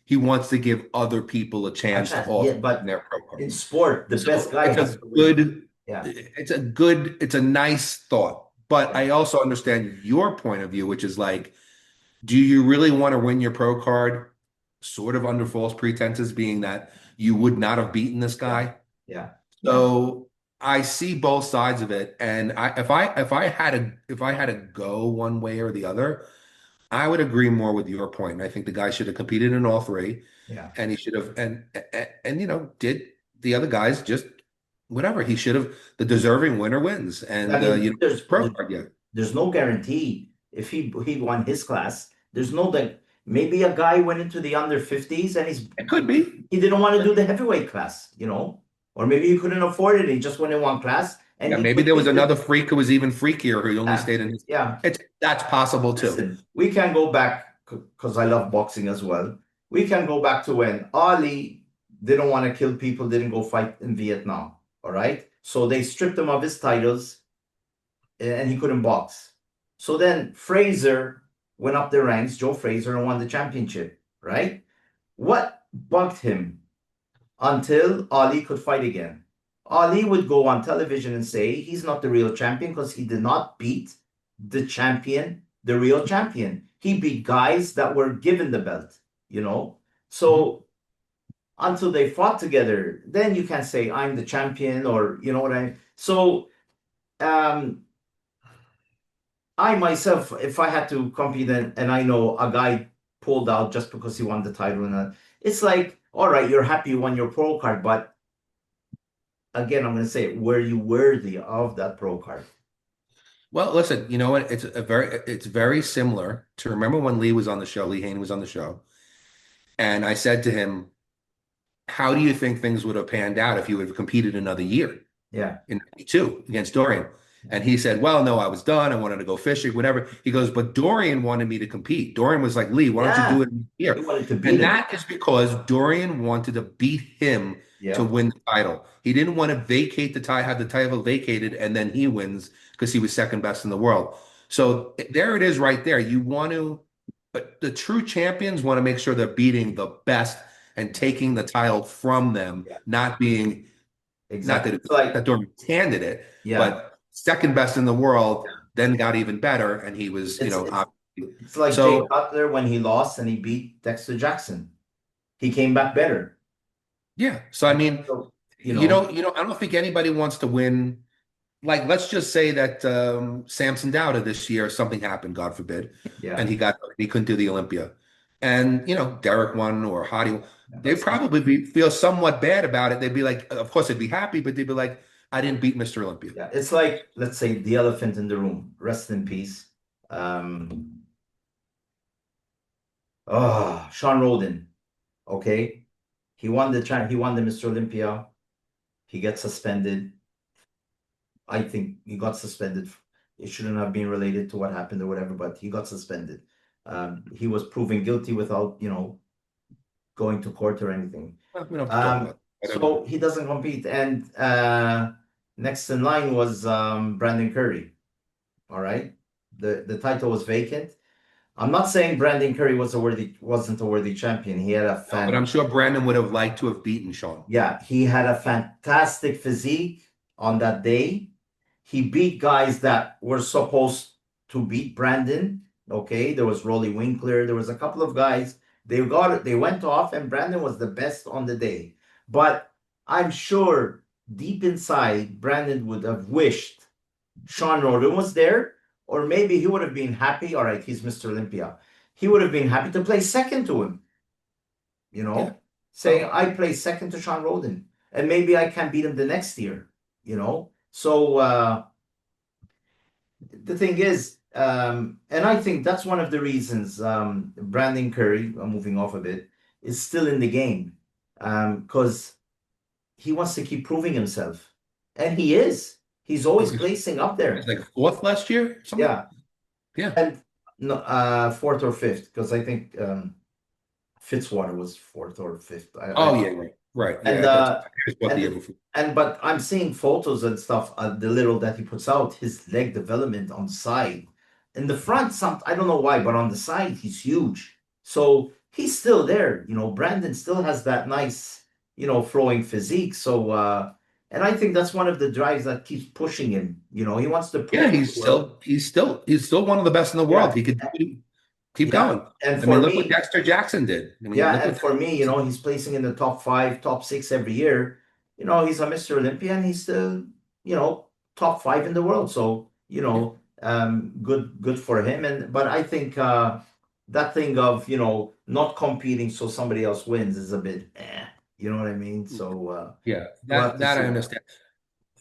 He wants to give other people a A chance to chance. Yeah, also win but their pro card. in sport, the best So guy it's has a to win. good, Yeah. it's a nice thought. But Yeah. I also understand your point of view, which is like, do you really want to win your pro card sort of under false pretenses, being that you would not have beaten this Yeah. guy? Yeah. Yeah. So I see both sides of it, and if I had to go one way or the other, I would agree more with your point. I think the guy should have competed in all three, Yeah. and he should have and did the other guys just whatever he should have. The deserving winner wins, I and mean, pro card, yeah, there's no guarantee if he won his class. There's no that maybe a guy went into the under 50s and it could be. he didn't want to do the heavyweight class, or maybe he couldn't afford it. He just went in one class and Yeah, he maybe could there was beat the another freak who was even freakier who only yeah, stayed in his. yeah. That's possible too. Listen, we can go back because I love boxing as well. We can go back to when Ali didn't want to kill people, didn't go fight in Vietnam. All right. So they stripped him of his titles and he couldn't box. So then Fraser went up the ranks, Joe Fraser, and won the championship, right? What bugged him until Ali could fight again? Ali would go on television and say he's not the real champion because he did not beat the champion, the real champion. He beat guys that were given the belt. So until they fought together, then you can say I'm the champion, or you know what I mean. So um I myself, if I had to compete and I know a guy pulled out just because he won the title, and it's like, all right, you're happy you won your pro card, but again, I'm going to say, were you worthy of that pro card? Well, listen, you know what? It's very similar to remember when Lee was on the show, Lee Haney was on the show, and I said to him, "How do you think things would have panned out if you would have competed another year Yeah, in '92 against Dorian?" And he said, "Well, no, I was done. I wanted to go fishing, whatever." He goes, "But Dorian wanted me to compete. Dorian was like, Lee, why don't you do yeah, it he here?" wanted to beat And him. that is because Dorian wanted to beat him to Yeah, win the title. He didn't want to vacate the title, have the title vacated, and then he wins because he was second best in the world. So there it is right there. You want to, but the true champions want to make sure they're beating the best and taking the title from them, yeah, not being not exactly. that It's like, that Dortmund handed it, yeah, but second best in the world, then got even better, and he was, it's it's obviously. it's like Jay So Cutler when he lost and he beat Dexter Jackson. He came back better. yeah. So I mean, So, you know, I don't think anybody wants to win. Like, let's just say that Samson Dowda this year, something happened, God forbid, and yeah, he couldn't do the Olympia, and Derek won or Hadi, they'd that's probably feel somewhat bad about it. They'd be like, of course, they'd be happy, but they'd be like, I didn't beat Mr. Olympia. yeah. It's like, let's say, the elephant in the room. Rest in peace. Sean Roden. Okay, he won the Mr. Olympia. He gets suspended. I think he got suspended. It shouldn't have been related to what happened or whatever, but he got suspended. He was proven guilty without, going to court or anything. Well, we don't have to talk about it. I don't know. So he doesn't compete. And next in line was Brandon Curry. All right. The title was vacant. I'm not saying Brandon Curry wasn't a worthy champion. He had a No, but I'm sure Brandon would have liked to have beaten Sean. yeah, he had a fantastic physique on that day. He beat guys that were supposed to beat Brandon. Okay, there was Rolly Winkler. There was a couple of guys. They went off, and Brandon was the best on the day. But I'm sure deep inside, Brandon would have wished Sean Roden was there, or maybe he would have been happy. All right, he's Mr. Olympia. He would have been happy to play second to him, you Yeah. know, saying I play second to Sean Roden, and maybe I can beat him the next year. So the thing is, and I think that's one of the reasons Brandon Curry, moving off a bit, is still in the game, because he wants to keep proving himself, and he is. He's always He's placing up there. like fourth last year, something. Yeah. Yeah. And no, fourth or fifth, because I think Fitzwater was fourth or fifth. I Oh don't yeah, right. and Yeah, that's what the year and before. but I'm seeing photos and stuff, the little that he puts out, his leg development on the side. In the front, some I don't know why, but on the side he's huge. So he's still there. Brandon still has that nice, flowing physique. So and I think that's one of the drives that keeps pushing him. He wants to Yeah, prove to the world. he's still one of the best in the world. Yeah. He could keep Yeah. going. And I mean, for look what me, Dexter Jackson did. I mean, Yeah, look and what for me, he's placing in the top five, top six every year. He's a Mr. Olympia and he's still, top five in the world. So, good for him. But I think that thing of, not competing so somebody else wins is a bit you know what I mean? So yeah, we'll have to that I see. understand.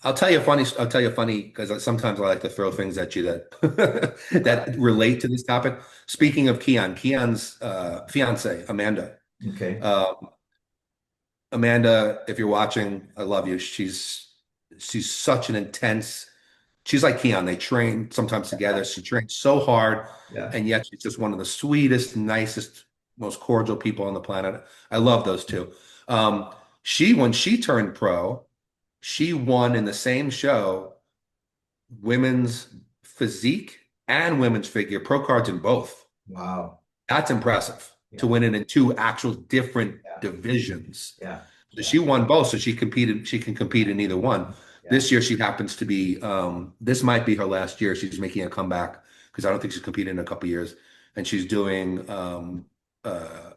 I'll tell you funny because sometimes I like to throw things at you that that relate to this topic. Speaking of Keone's fiance, Amanda. Okay. Uh, Amanda, if you're watching, I love you. She's such an intense. She's like Keone. They train sometimes together. She trains so hard, Yeah. and yet she's just one of the sweetest, nicest, most cordial people on the planet. I love those two. When she turned pro, she won in the same show women's physique and women's figure, pro cards in both. Wow. That's impressive to Yeah. win it in two actual different Yeah. divisions. Yeah. So Yeah. she won both, so she can compete in either one. Yeah. This year she happens to be this might be her last year. She's making a comeback because I don't think she's competed in a couple years. And she's doing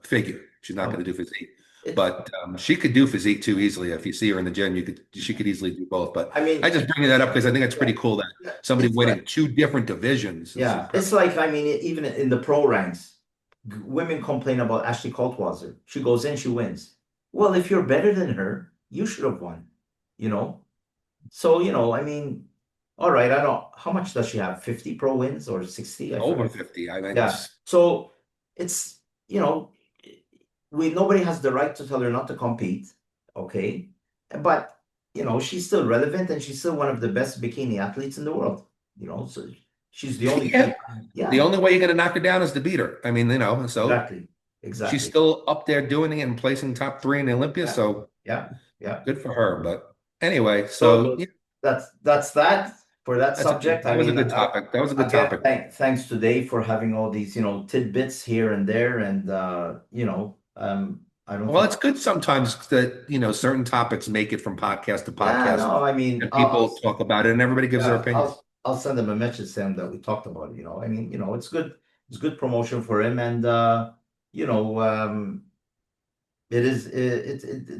figure. She's not going Okay. to do physique. It, But she could do physique too easily. If you see her in the gym, she could easily do both. But I I mean, just bring that up because I think it's yeah. pretty cool that Yeah. somebody It's like winning two different divisions is Yeah, impressive. it's like I mean, even in the pro ranks, women complain about Ashley Kaltwasser. She goes in, she wins. Well, if you're better than her, you should have won. You know. So I mean, all right. I don't. How much does she have? 50 pro wins or 60? I Over forget. 50. I think Yeah. it's So it's we nobody has the right to tell her not to compete. Okay, but she's still relevant and she's still one of the best bikini athletes in the world. So she's the only yeah. female. The Yeah. only way you're going to knock her down is to beat her. I mean, so Exactly. she's Exactly. still up there doing it and placing top three in the Olympia. Yeah. So Yeah. Yeah. good for her. But anyway, So so yeah, that's that for that subject. I that was a mean, good topic. That was a good again, topic. thanks to Dave for having all these, tidbits here and there, and I don't Well, think. it's good sometimes that, certain topics make it from podcast to Yeah, podcast no, I mean, and people talk about it and everybody gives their yeah, opinion. I'll send him a message saying that we talked about it. I mean, it's good promotion for him, and you know, it is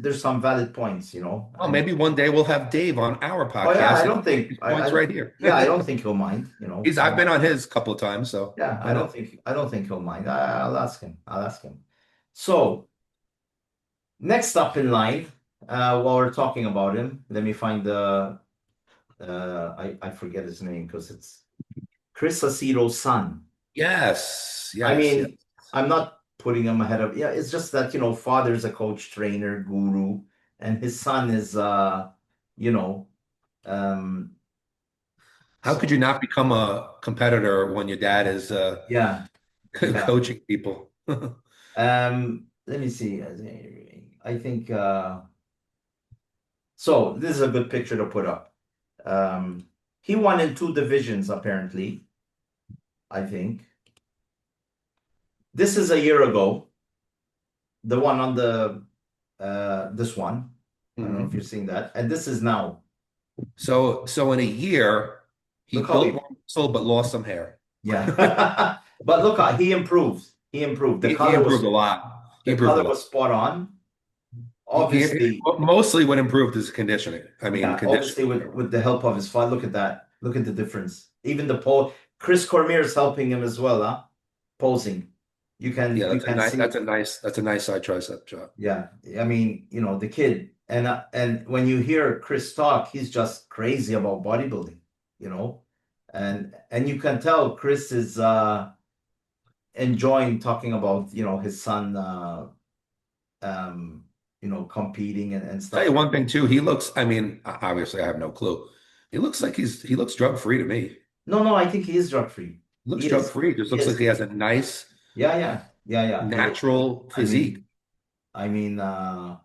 there's some valid points, Well, and maybe one day we'll have Dave on our oh yeah, I podcast and don't think his points right here. yeah, I don't think he'll mind, I've been on his a couple of times, so yeah, why not? I don't think he'll mind. I'll ask him. I'll ask him. So next up in line, while we're talking about him, let me find the I forget his name because it's Chris Aceto's son. Yes, I yes. mean, I'm not putting him ahead of, yeah, it's just that, father's a coach, trainer, guru, and his son is you know, um How so could you not become a competitor when your dad is yeah, yeah. coaching people? Let me see. I think so this is a good picture to put up. He won in two divisions, apparently, I think. This is a year ago. The one on the this one. I don't know if Mhm. you're seeing that. And this is now. So in a year, he Look how built he, more muscle but lost some hair. yeah. But look, he improved. He improved. He improved a lot. He The improved a color lot. was spot on. Obviously, Mostly what improved is conditioning. I mean, yeah. Obviously, conditioning. with the help of his father. Look at that. Look at the difference. Even the pose. Chris Cormier is helping him as well, huh? Posing. Yeah, You can see. that's a nice side tricep shot. Yeah. I mean, the kid, and when you hear Chris talk, he's just crazy about bodybuilding. You know, and you can tell Chris is enjoying talking about his son um competing and Tell stuff you like one thing too. He looks. I mean, obviously, I have no clue. He looks drug free to me. no, I think he is drug free. looks He drug is. free. Just He looks like is. he has a nice Yeah, yeah, yeah, yeah. natural I physique. mean, I mean, I,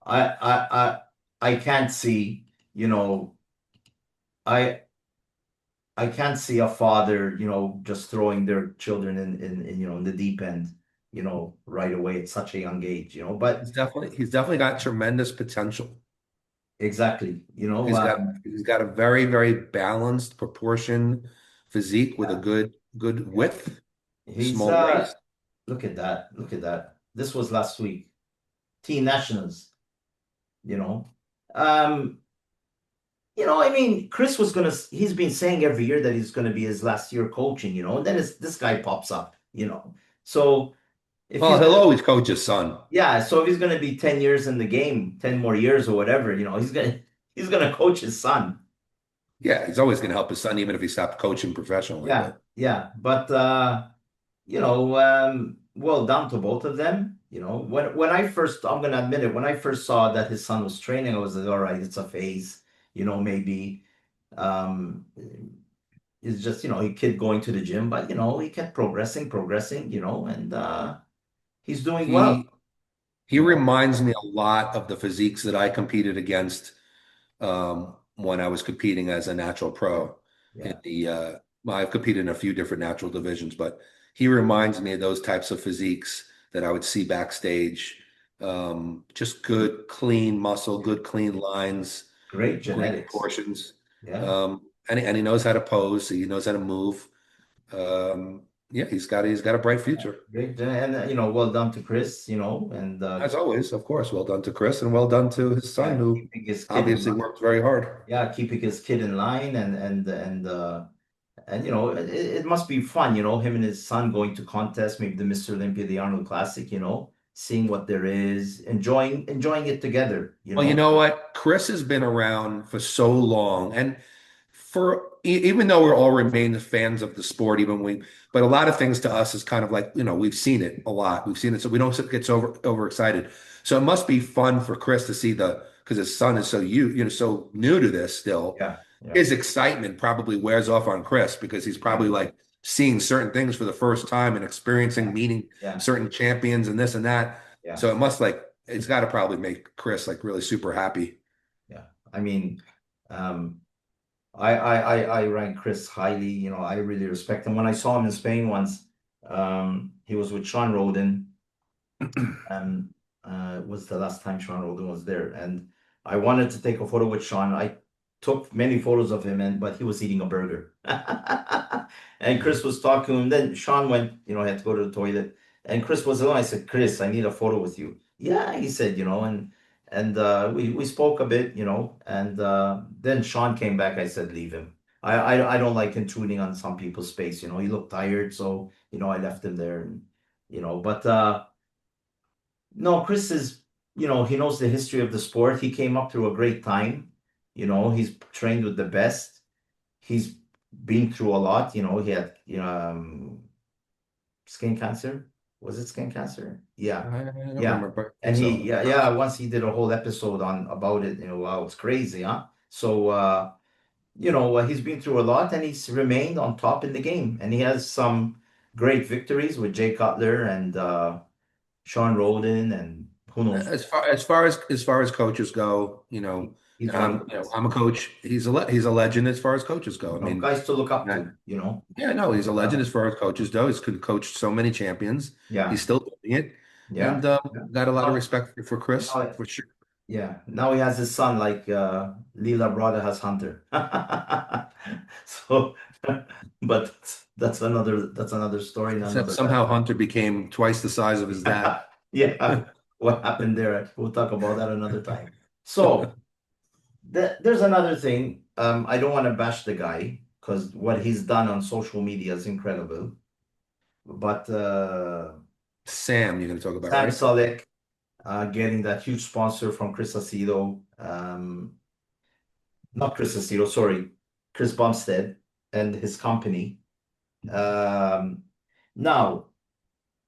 I, I, I can't see, you know, I, I can't see a father, just throwing their children in the deep end, right away at such a young age, but He's definitely got tremendous potential. exactly, He's got a very, very balanced proportion physique with a yeah, good yeah. width, He's, small waist. look at that, look at that. This was last week. Teen Nationals, you know. Um, I mean, he's been saying every year that he's gonna be his last year coaching, and then this guy pops up, So if Well, he's he'll gonna, always coach his son. yeah, so if he's gonna be 10 years in the game, 10 more years or whatever, he's gonna coach his son. Yeah, he's always going to help his son, even if he stopped coaching professionally. Yeah, But yeah. But well done to both of them. When I first, I'm gonna admit it, when I first saw that his son was training, I was like, all right, it's a phase, maybe. Um, it's just, a kid going to the gym, but he kept progressing, and he's doing well, he he you know. reminds me a lot of the physiques that I competed against when I was competing as a natural pro in Yeah, the well, I've competed in a few different natural divisions, but he reminds me of those types of physiques that I would see backstage. Just good, clean muscle, good, clean lines, great great genetics. proportions. Yeah, And he knows how to pose, he knows how to move. Yeah, he's got a bright future. and well done to Chris, and As always, of course, well done to Chris and well done to his son, yeah, who keeping his kid in obviously line. worked very hard. Yeah, keeping his kid in line, and it must be fun, him and his son going to contests, maybe the Mr. Olympia, the Arnold Classic, seeing what there is, enjoying it together, Well, you know what? Chris has been around for so long, and even though we're all remain fans of the sport, but a lot of things to us is kind of like, we've seen it a lot. We've seen it, so we don't get so overexcited. So it must be fun for Chris to see because his son is so new to this still. Yeah, yeah, His excitement probably wears off on Chris because he's yeah, probably like seeing certain things for the first time and yeah, experiencing meeting yeah, certain champions and this and that. yeah, So it's got to probably make Chris like really super happy. yeah. I mean, um, I rank Chris highly. I really respect him. When I saw him in Spain once, he was with Sean Roden. And was the last time Sean Roden was there. And I wanted to take a photo with Sean. I took many photos of him, but he was eating a burger. And Chris was talking to him. Then Sean went, had to go to the toilet. And Chris was alone. I said, Chris, I need a photo with you. Yeah, he said, and we spoke a bit, and then Sean came back. I said, leave him. I don't like intruding on some people's space. He looked tired, so I left him there. And, but no, Chris is, he knows the history of the sport. He came up through a great time. He's trained with the best. He's been through a lot. He had, skin cancer. Was it skin cancer? Yeah. I don't Yeah. remember. I think And so. yeah, once he did a whole episode about it. Wow, it's crazy, huh? So, he's been through a lot and he's remained on top in the game. And he has some great victories with Jay Cutler and Sean Roden and who knows. As far as coaches go, He's and one of I'm the you know best. I'm a coach. He's a legend as far as coaches go. I mean, Guys to look up yeah, to, yeah, no, he's a Uh, legend as far as coaches go. He's coached so many champions. yeah, He's still doing it, yeah, and yeah. got a lot of Now, respect for Chris now, for sure. yeah. Now he has his son, like Leela brother has Hunter. So, but that's another story and Except another time. somehow Hunter became twice the size of his dad. Yeah, what happened there? We'll talk about that another time. So there's another thing. I don't want to bash the guy because what he's done on social media is incredible. But Sam, you're going to talk about, Sam right? Sulek getting that huge sponsor from Chris Aceto, not Chris Aceto, sorry, Chris Bumstead and his company. Um, Now,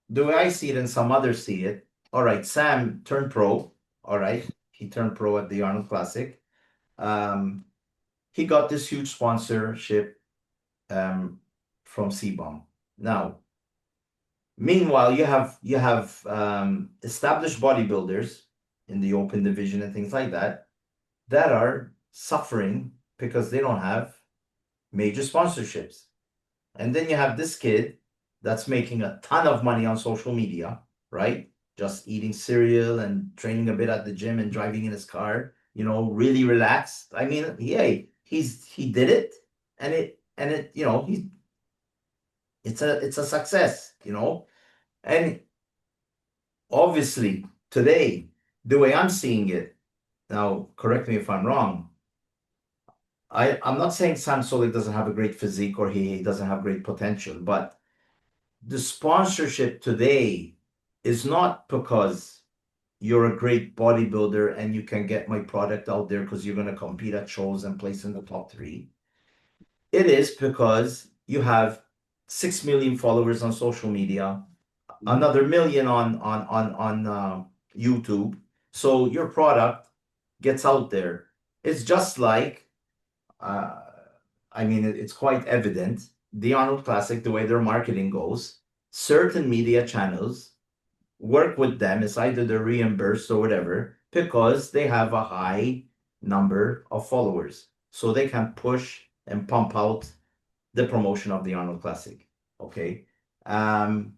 the way I see it and some others see it, all right, Sam turned pro. All right, he turned pro at the Arnold Classic. Um, he got this huge sponsorship um, from Cbum. Now, meanwhile, you have established bodybuilders in the open division and things like that that are suffering because they don't have major sponsorships. And then you have this kid that's making a ton of money on social media, right? Just eating cereal and training a bit at the gym and driving in his car, really relaxed. I mean, hey, he did it, and it, it's a success, And obviously today, the way I'm seeing it, now correct me if I'm wrong, I'm not saying Sam Sulek doesn't have a great physique or he doesn't have great potential, but the sponsorship today is not because you're a great bodybuilder and you can get my product out there because you're going to compete at shows and place in the top three. It is because you have 6 million followers on social media, another million on YouTube. So your product gets out there. It's just like, uh, I mean, it's quite evident. The Arnold Classic, the way their marketing goes, certain media channels work with them. It's either they're reimbursed or whatever because they have a high number of followers. So they can push and pump out the promotion of the Arnold Classic. Okay. Um,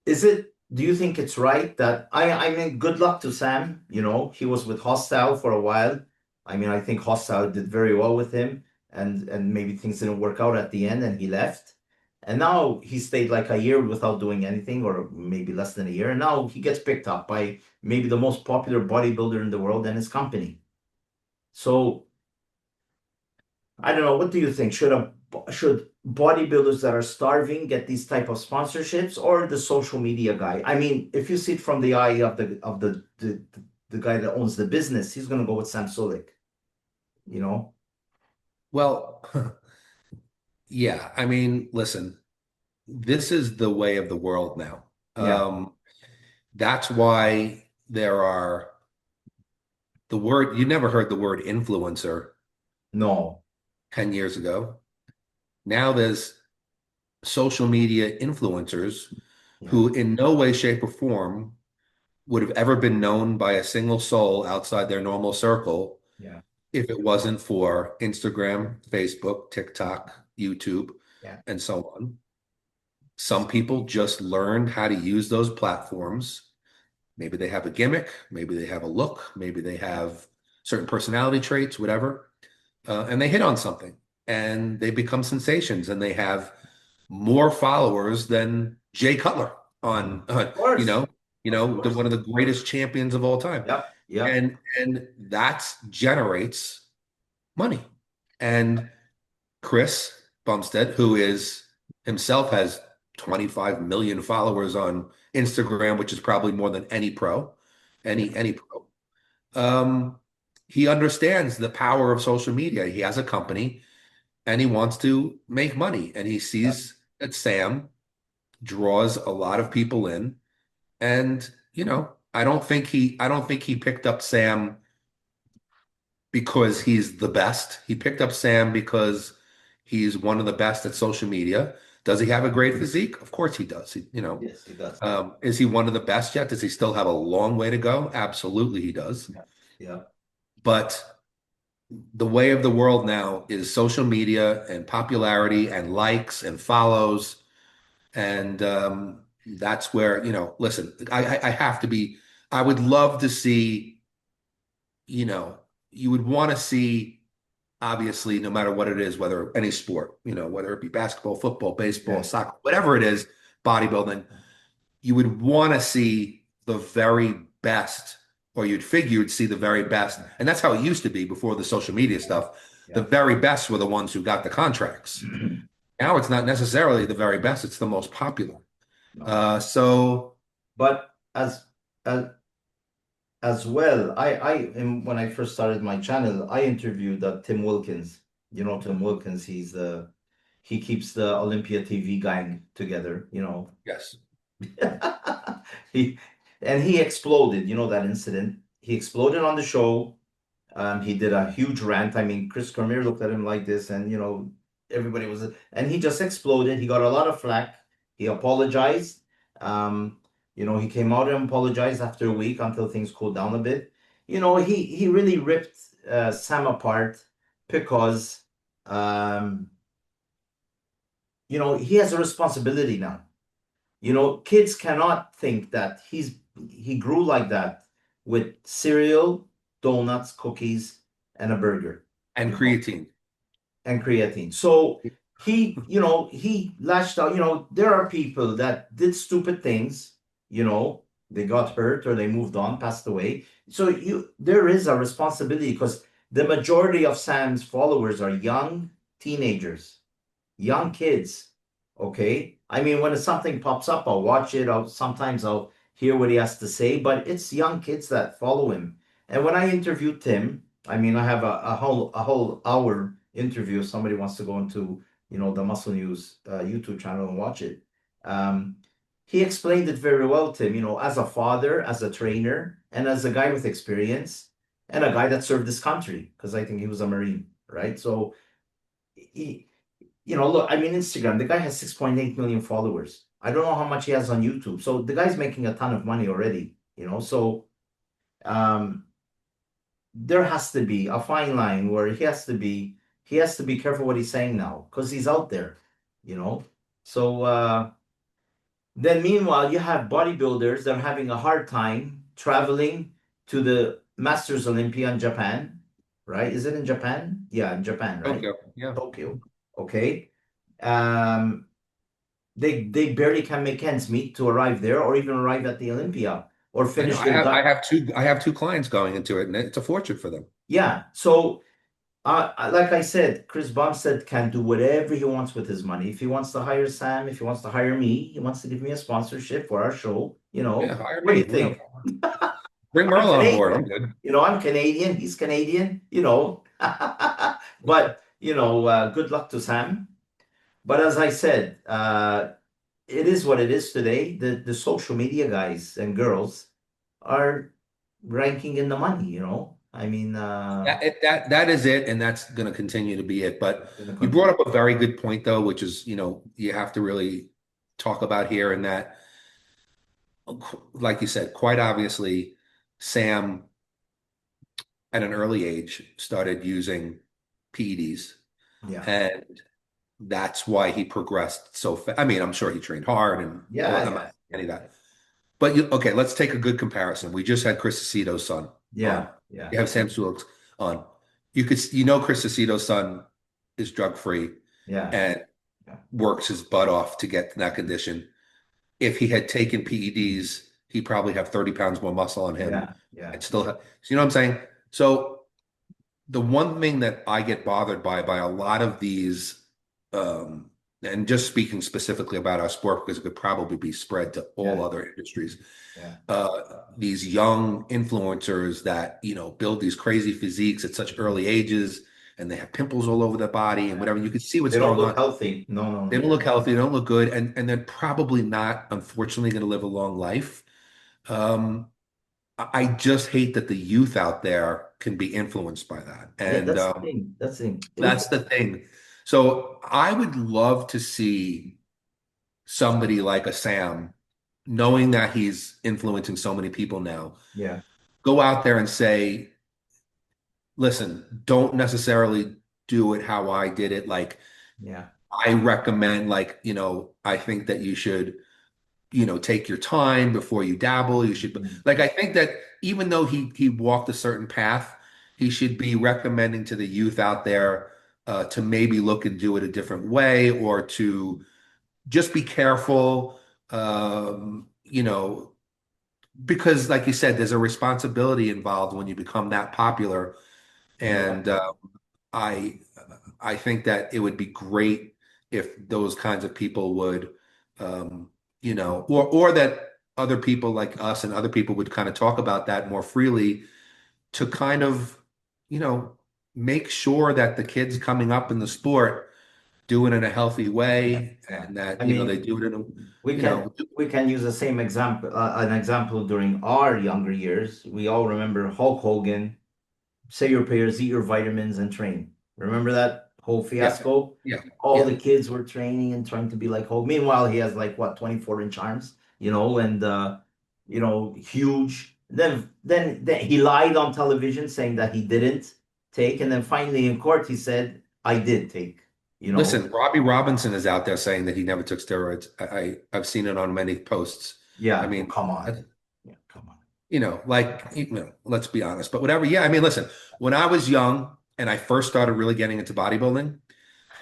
do you think it's right that I mean, good luck to Sam, he was with Hostile for a while. I mean, I think Hostile did very well with him and maybe things didn't work out at the end and he left. And now he stayed like a year without doing anything, or maybe less than a year. And now he gets picked up by maybe the most popular bodybuilder in the world and his company. So I don't know. What do you think? Should bodybuilders that are starving get these type of sponsorships, or the social media guy? I mean, if you see it from the eye of the guy that owns the business, he's going to go with Sam Sulek. You know? Well, yeah. I mean, listen, this is the way of the world now. Yeah. That's why there are the word, you never heard the word influencer No. 10 years ago. Now there's social media influencers Yeah. who, in no way, shape, or form, would have ever been known by a single soul outside their normal circle Yeah. if it wasn't for Instagram, Facebook, TikTok, YouTube, Yeah. and so on. Some people just learned how to use those platforms. Maybe they have a gimmick, maybe they have a look, maybe they have certain personality traits, whatever, and they hit on something and they become sensations and they have more followers than Jay Cutler on, Of course. Of course. one of the greatest champions of all time. Yep. Yep. And that generates money. And Chris Bumstead, who is himself has 25 million followers on Instagram, which is probably more than any pro, Yeah. any pro. Um, he understands the power of social media. He has a company and he wants to make money. And he Yeah. sees that Sam draws a lot of people in. And, I don't think he picked up Sam because he's the best. He picked up Sam because he's one of the best at social media. Does he have a great physique? Of course he does. Yes, he does. Is he one of the best yet? Does he still have a long way to go? Absolutely, he does. Yeah. Yeah. But the way of the world now is social media and popularity and likes and follows. And that's where, listen, I have to be, I would love to see, you would want to see, obviously, no matter what it is, whether any sport, whether it be basketball, football, baseball, Yeah. soccer, whatever it is, bodybuilding, you would want to see the very best, or you'd figure you'd see the very best. And that's how it used to be before the social media stuff. The Yeah. very best were the ones who got the contracts. Now it's not necessarily the very best, it's the most popular. No. So But as as well, when I first started my channel, I interviewed Tim Wilkins. You know Tim Wilkins, he keeps the Olympia TV gang together, yes. He he exploded, that incident. He exploded on the show. He did a huge rant. I mean, Chris Cormier looked at him like this, and everybody was, and he just exploded. He got a lot of flack. He apologized. Um, he came out and apologized after a week until things cooled down a bit. He really ripped Sam apart because um, he has a responsibility now. Kids cannot think that he grew like that with cereal, donuts, cookies, and a burger, And you know, creatine. and creatine. So he lashed out. There are people that did stupid things, they got hurt or they moved on, passed away. So there is a responsibility because the majority of Sam's followers are young teenagers, young kids. Okay. I mean, when something pops up, I'll watch it. I'll hear what he has to say, but it's young kids that follow him. And when I interviewed Tim, I mean, I have a whole hour interview. If somebody wants to go into, the Muscle News YouTube channel and watch it. Um, he explained it very well, Tim, as a father, as a trainer, and as a guy with experience, and a guy that served this country, because I think he was a Marine, right? So he, look, I mean, Instagram, the guy has 6.8 million followers. I don't know how much he has on YouTube. So the guy's making a ton of money already, So um, there has to be a fine line where he has to be careful what he's saying now because he's out there, you know. So then meanwhile, you have bodybuilders that are having a hard time traveling to the Masters Olympia in Japan, right? Is it in Japan? Yeah, in Japan, right? Tokyo. Yeah. Tokyo. Okay. Um, they barely can make ends meet to arrive there or even arrive at the Olympia or I know. finish their I have two clients going into it, and it's a fortune for them. yeah. So like I said, Chris Bumstead can do whatever he wants with his money. If he wants to hire Sam, if he wants to hire me, he wants to give me a sponsorship for our show, Yeah, hire what do me. you think? Bring I'm Merlin on board. I'm Canadian. good. I'm Canadian. He's Canadian, But, good luck to Sam. But as I said, it is what it is today. The social media guys and girls are ranking in the money. I mean, That is it, and that's going to continue to be it. But in the you country. brought up a very good point, though, which is, you have to really talk about here, and that, like you said, quite obviously, Sam at an early age started using PEDs, Yeah. and that's why he progressed so fast. I mean, I'm sure he trained hard and all Yeah, that. I'm yeah, not saying any of that. But okay, let's take a good comparison. We just had Chris Aceto's son on. yeah, yeah, You have Sam Sulek on. Chris Aceto's son is drug free yeah, and yeah, works his butt off to get to that condition. If he had taken PEDs, he'd probably have 30 pounds more muscle on him yeah, yeah, and still have, so you know what I'm saying? So the one thing that I get bothered by a lot of these, um, and just speaking specifically about our sport, because it could probably be spread to all yeah, other industries, yeah, these young influencers that, build these crazy physiques at such early ages, and they have pimples all over their body and yeah. whatever. You can see what's They don't going look on. healthy. No, no, They no. don't look healthy, they don't look good, and they're probably not, unfortunately, going to live a long life. Um, I just hate that the youth out there can be influenced by that. Yeah, And that's the thing. That's the thing. that's the thing. So I would love to see somebody like a Sam, knowing that he's influencing so many people now, Yeah, go out there and say, listen, don't necessarily do it how I did it. Like, yeah, I recommend, like, I think that you should, take your time before you dabble. You should, mm, like, I think that even though he walked a certain path, he should be recommending to the youth out there to maybe look and do it a different way, or to just be careful. Because like you said, there's a responsibility involved when you become that popular. yeah, And I I think that it would be great if those kinds of people would, or that other people like us and other people would kind of talk about that more freely, to kind of, you know, make sure that the kids coming up in the sport do it in a healthy yeah, way, yeah. and that, I they mean, do it in a, we you can know, we can use the same example, an example during our younger years. We all remember Hulk Hogan. Say your prayers, eat your vitamins, and train. Remember that whole Yeah. fiasco. Yeah. All Yeah. the kids were training and trying to be like Hulk. Meanwhile, he has like what, 24-inch arms, and huge. Then he lied on television saying that he didn't take, and then finally in court he said, I did take, you know. Listen, Robbie Robinson is out there saying that he never took steroids. I've seen it on many posts. I Yeah, well, mean, come on. Yeah, come on. let's be honest. But whatever. Yeah, I mean, listen, when I was young and I first started really getting into bodybuilding,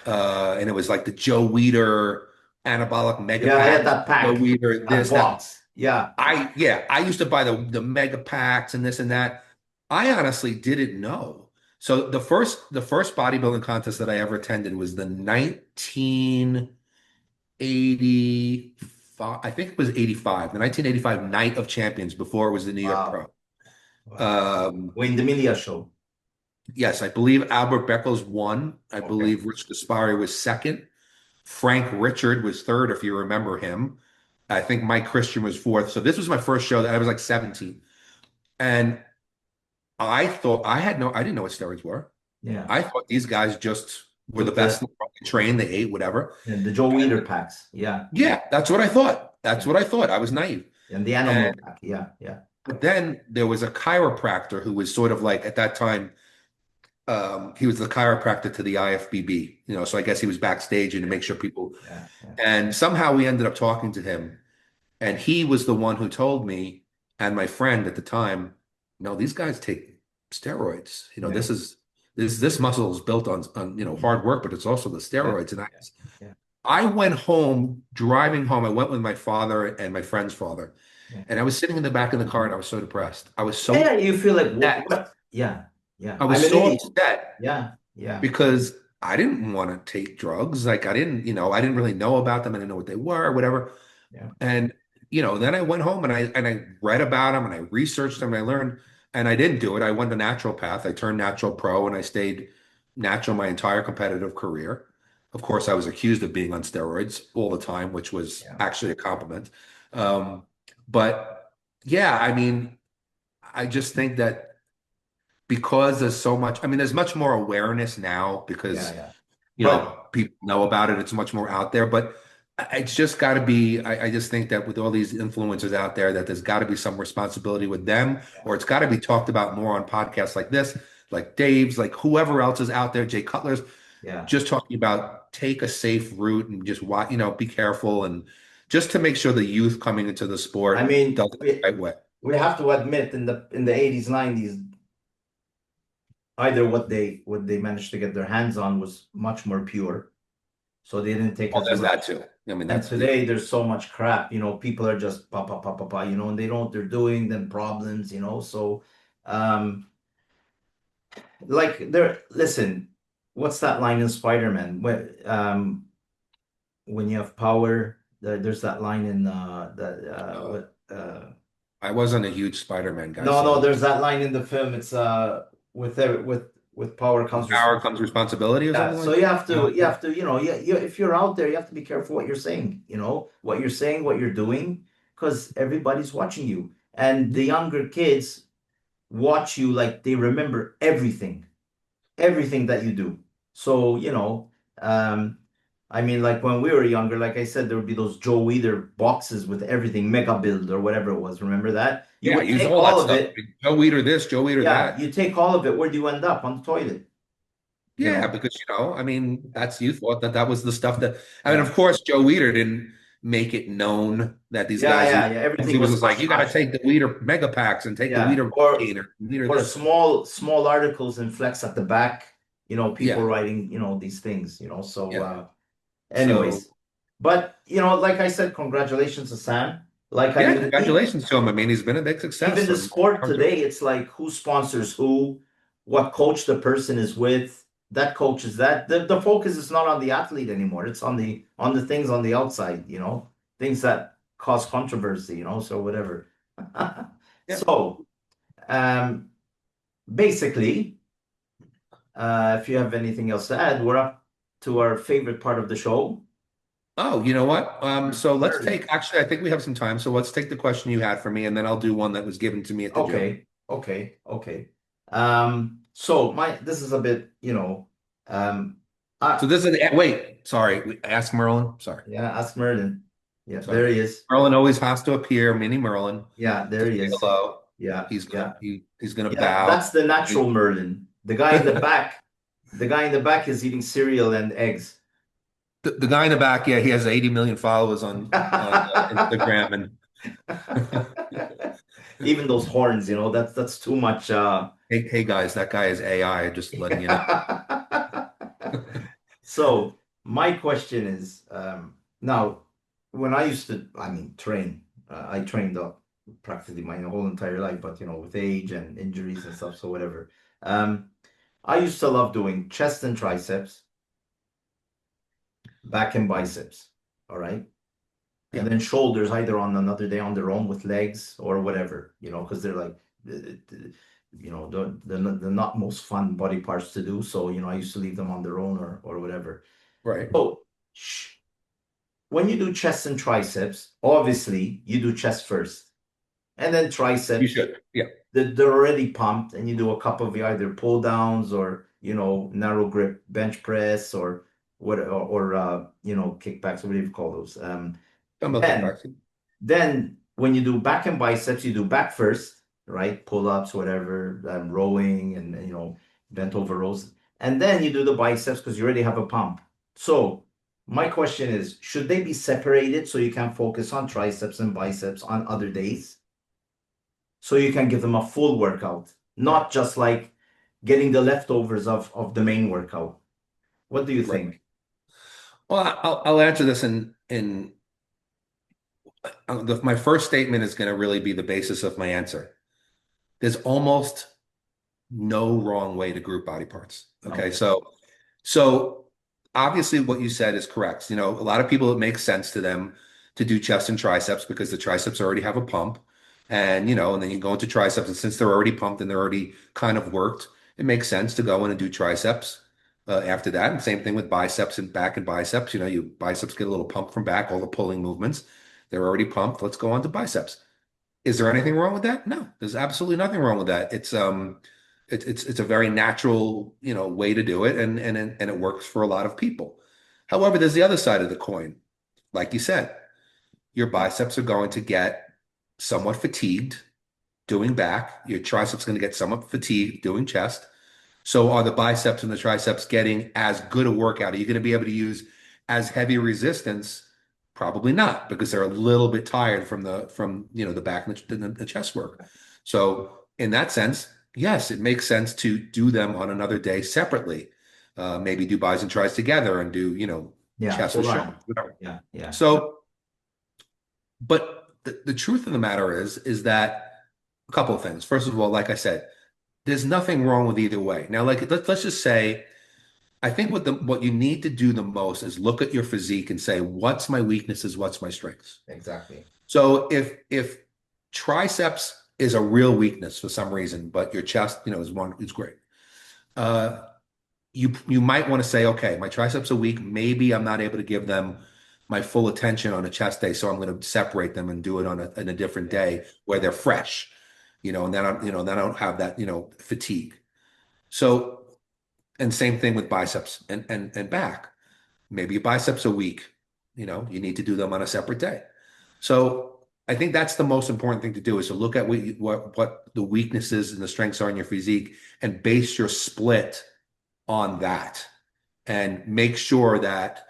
and it was like the Joe Weider anabolic mega Yeah, I had pack, that Joe pack, Weider, that this, that. box. Yeah. I used to buy the mega packs and this and that. I honestly didn't know. So the first bodybuilding contest that I ever attended was the 1985, I think it was 85, the 1985 Night of Champions before it was the New York Wow. Pro. Wow. Um, Wayne D'Amelio show. yes, I believe Albert Beckles won. I Okay. believe Rich Gaspari was second. Frank Richard was third, if you remember him. I think Mike Christian was fourth. So this was my first show that I was like 17. And I didn't know what steroids were. Yeah. I thought these guys just were the Took best the in the world. They trained, they ate, whatever. and the Joe And Weider packs. Yeah. yeah, that's what I thought. That's Yeah. what I thought. I was naive. And the And animal pack. Yeah. Yeah. but then there was a chiropractor who was sort of like at that time, he was the chiropractor to the IFBB, so I guess he was backstage and to make sure people, Yeah. Yeah. and somehow we ended up talking to him, and he was the one who told me and my friend at the time, no, these guys take steroids. Yeah. This muscle is built on hard work, but it's also the Yeah. steroids. And Yeah. Yeah. I went home, driving home. I went with my father and my friend's father, Yeah. and I was sitting in the back of the car, and I was so depressed. I was so Yeah. You feel like what? upset. What? Yeah. Yeah. I I'm was an so idiot. upset Yeah. Yeah. because I didn't want to take drugs. Like I didn't really know about them. I didn't know what they were, or whatever. Yeah. And then I went home and I read about them and I researched them and I learned, and I didn't do it. I went the natural path. I turned natural pro and I stayed natural my entire competitive career. Of course, I was accused of being on steroids all the time, which was Yeah. actually a compliment. But yeah, I mean, I just think that because there's so much, I mean, there's much more awareness now Yeah. because Yeah. But people know about it. It's much more out there, but it's just got to be. I just think that with all these influencers out there, that there's got to be some responsibility with them, yeah. or it's got to be talked about more on podcasts like this, like Dave's, like whoever else is out there, Jay Cutler's, Yeah. just talking about take a safe route and just watch, be careful, and just to make sure the youth coming into the I sport mean, does it the right way. we have to admit in the 80s, 90s, either what they managed to get their hands on was much more pure. So they didn't take Oh, as there's much. that too. I mean, And that's today there's so much crap, people are just pa pa pa pa pa, and they don't know what they're doing, then problems, so um like listen, what's that line in Spider-Man? When you have power, there's that line in what I wasn't a huge Spider-Man guy, no, so there's that line in the film. It's with power comes power comes responsibility or yeah, something so like you that. have to, if you're out there, you have to be careful what you're saying, what you're saying, what you're doing, because everybody's watching you. And the younger kids watch you like they remember everything that you do. So, I mean, like when we were younger, like I said, there would be those Joe Weider boxes with everything, Mega Build or whatever it was. Remember that? You Yeah, would use take all that all of stuff. it. Joe Weider this, Joe Weider Yeah, that. you take all of it. Where do you end up? On the toilet, you Yeah, know? because I mean, that's you thought that was the stuff that. I mean, Yeah. of course, Joe Weider didn't make it known that these Yeah, guys yeah, used. yeah. He Everything was was just like, hush you got to hush. take the Weider mega packs and take the Yeah. Weider Or gainer, Weider or this. small articles and flex at the back, people Yeah, writing, these things, so yeah. So anyways. But like I said, congratulations to Sam. Like I yeah, mean, congratulations to him. I mean, he's been a big even success. the And sport today, it's like who sponsors who, what coach the person is with, that coach is that. The focus is not on the athlete anymore. It's on the things on the outside, things that cause controversy, so whatever. yeah. So um basically, if you have anything else to add, we're up to our favorite part of the show. Oh, you know what? So let's Merlin. take. Actually, I think we have some time. So let's take the question you had for me, and then I'll do one that was given to me at the gym. Okay. So this is a bit, um, So this is wait, sorry, Ask Merlin. Sorry, Yeah, Ask Merlin. Yeah, there sorry. he is. Merlin always has to appear, Mini Merlin, Yeah, to there he say is. hello. Yeah, yeah. He's gonna Yeah, bow. that's the natural Merlin. The guy in the back is eating cereal and eggs. The guy in the back, yeah, he has 80 million followers on Instagram, and Even those horns, that's too much. hey guys, that guy is AI. Just letting you know. So my question is, now when I used to, I mean, train, I trained up practically my whole entire life, but with age and injuries and stuff, so whatever. Um, I used to love doing chest and triceps, back and biceps. All right. And Yeah, then shoulders either on another day on their own with legs or whatever, because they're like, the not most fun body parts to do. So, I used to leave them on their own or whatever. right. So, when you do chest and triceps, obviously you do chest first, and then You triceps. should. Yeah, They're already pumped, and you do a couple of either pull downs or narrow grip bench press or what or kickbacks, whatever you call those. dumbbell Then kickboxing. then when you do back and biceps, you do back first, right? Pull ups, whatever, rowing, and bent over rows, and then you do the biceps because you already have a pump. So my question is, should they be separated so you can focus on triceps and biceps on other days? So you can give them a full workout, not just like getting the leftovers of the main workout. What do you Right. think? Well, I'll answer this in my first statement is going to really be the basis of my answer. There's almost no wrong way to group body parts. Okay, Okay. so obviously what you said is correct. A lot of people, it makes sense to them to do chest and triceps because the triceps already have a pump, and then you go into triceps, and since they're already pumped and they're already kind of worked, it makes sense to go in and do triceps after that. And same thing with biceps and back and biceps. You biceps get a little pump from back, all the pulling movements. They're already pumped. Let's go on to biceps. Is there anything wrong with that? No, there's absolutely nothing wrong with that. It's a very natural, way to do it, and it works for a lot of people. However, there's the other side of the coin. Like you said, your biceps are going to get somewhat fatigued doing back. Your triceps are going to get somewhat fatigued doing chest. So are the biceps and the triceps getting as good a workout? Are you going to be able to use as heavy resistance? Probably not, because they're a little bit tired from the back and the chest work. So in that sense, yes, it makes sense to do them on another day separately. Maybe do bis and tris together and do Yeah, chest with full shoulders, on. whatever. Yeah, yeah. So, but the truth of the matter is that a couple of things. First of all, like I said, there's nothing wrong with either way. Now, like let's just say, I think what you need to do the most is look at your physique and say, what's my weaknesses, what's my strengths. Exactly. So if triceps is a real weakness for some reason, but your chest, is great. Uh, you might want to say, okay, my triceps are weak. Maybe I'm not able to give them my full attention on a chest day, so I'm going to separate them and do it in a different Yeah. day where they're fresh, and then I don't have that, fatigue. So, and same thing with biceps and back. Maybe your biceps are weak. You need to do them on a separate day. So I think that's the most important thing to do is to look at what the weaknesses and the strengths are in your physique and base your split on that and make sure that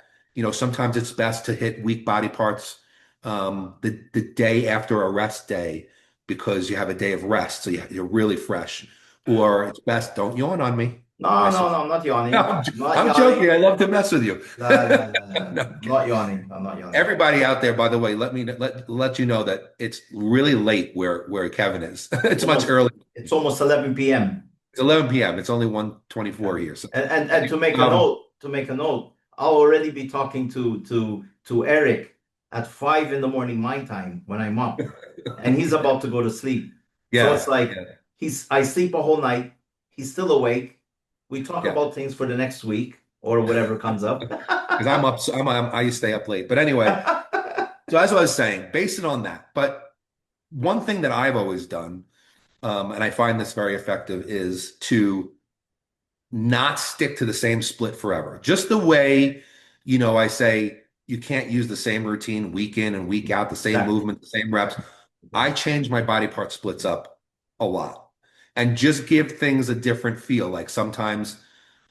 sometimes it's best to hit weak body parts the day after a rest day because you have a day of rest, so you're really fresh. Or it's best, don't yawn on me. No, I no, saw. no, I'm not No, yawning. Not I'm joking. yawning. I love to mess with you. No, no, no, no. No, I'm not yawning. I'm not yawning. everybody out there, by the way, let you know that it's really late where Kevin is. It's much Almost, earlier. it's almost 11 p.m. It's 11 p.m. It's only 1:24 Yeah. here. So, And to make a note, I'll already be talking to Eric at 5 in the morning my time when I'm up, and he's about to go to sleep. So it's yeah, like yeah, I sleep a whole night. He's still awake. We talk yeah. about things for the next week or whatever comes up. Because I'm up, so I used to stay up late. But anyway, so as I was saying, based it on that. But one thing that I've always done, and I find this very effective, is to not stick to the same split forever. Just the way, I say you can't use the same routine week in and week out, the same Exactly. movement, the same reps. I Exactly. change my body part splits up a lot and just give things a different feel. Like sometimes,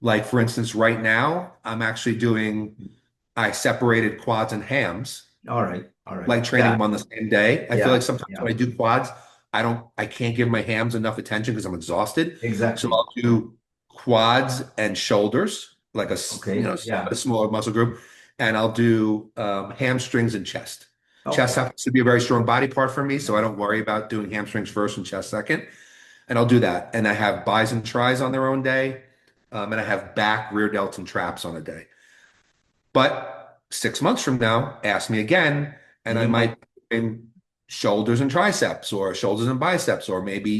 like for instance, right now, I separated quads and hams, All right. All right. like training Yeah. them on the same day. I feel like Yeah. sometimes Yeah. when I do quads, I can't give my hams enough attention because I'm exhausted. So Exactly. I'll do quads and shoulders, like Okay. Yeah. a smaller muscle group, and I'll do hamstrings and chest. Chest Okay. happens to be a very strong body part for me, so I Yeah. don't worry about doing hamstrings first and chest second. And I'll do that. And I have bis and tris on their own day, and I have back, rear delts, and traps on a day. But 6 months from now, ask me again, and And I you might. might in shoulders and triceps or shoulders and biceps, or maybe,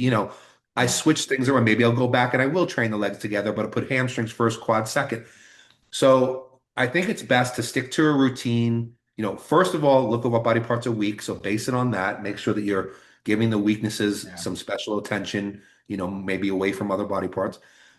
I Yeah. switch things around. Maybe I'll go back and I will train the legs together, but I'll put hamstrings first, quad second. So I think it's best to stick to a routine. First of all, look at what body parts are weak. So base it on that. Make sure that you're giving the weaknesses Yeah. some special attention, maybe away from other body parts.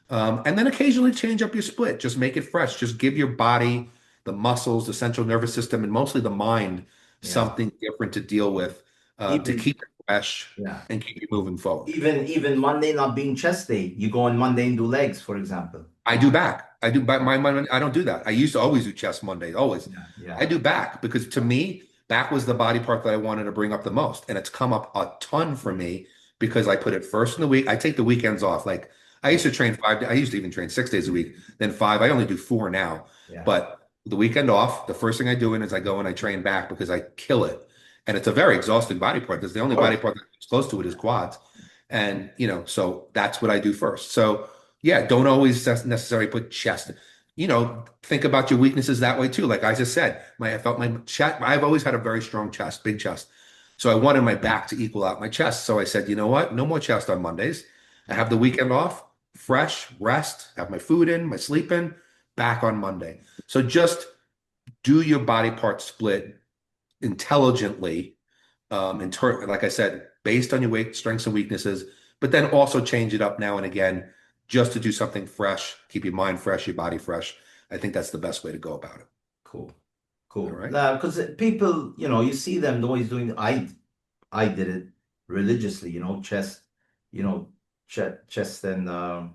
And then occasionally change up your split. Just make it fresh. Just give your body, the muscles, the central nervous system, and mostly the mind Yeah. something different to deal with to Even. keep it fresh Yeah. and keep you moving forward. Even Monday not being chest day, you go on Monday and do legs, for example. I do back. I do back. Yeah. I don't do that. I used to always do chest Mondays, always. Yeah. I Yeah. do back because to me, back was the body part that I wanted to bring up the most. And it's come up a ton for me because I put it first in the week. I take the weekends off. Like I used to train I used to even train 6 days a week, then five. I only do four now. Yeah. But the weekend off, the first thing I do in is I go and I train back because I kill it. And it's a very exhausting body part. That's the Of only body course. part that's close to it is quads. And, so that's what I do first. So yeah, don't always necessarily put chest. Think about your weaknesses that way too. Like I just said, I felt my chest. I've always had a very strong chest, big chest. So I wanted my back to equal out my chest. So I said, you know what? No more chest on Mondays. I have the weekend off, fresh, rest, have my food in, my sleep in, back on Monday. So just do your body part split intelligently, like I said, based on your weight, strengths, and weaknesses, but then also change it up now and again just to do something fresh, keep your mind fresh, your body fresh. I think that's the best way to go about it. Cool. All Cool. right. Because people, you see them always doing. I did it religiously. Chest, chest and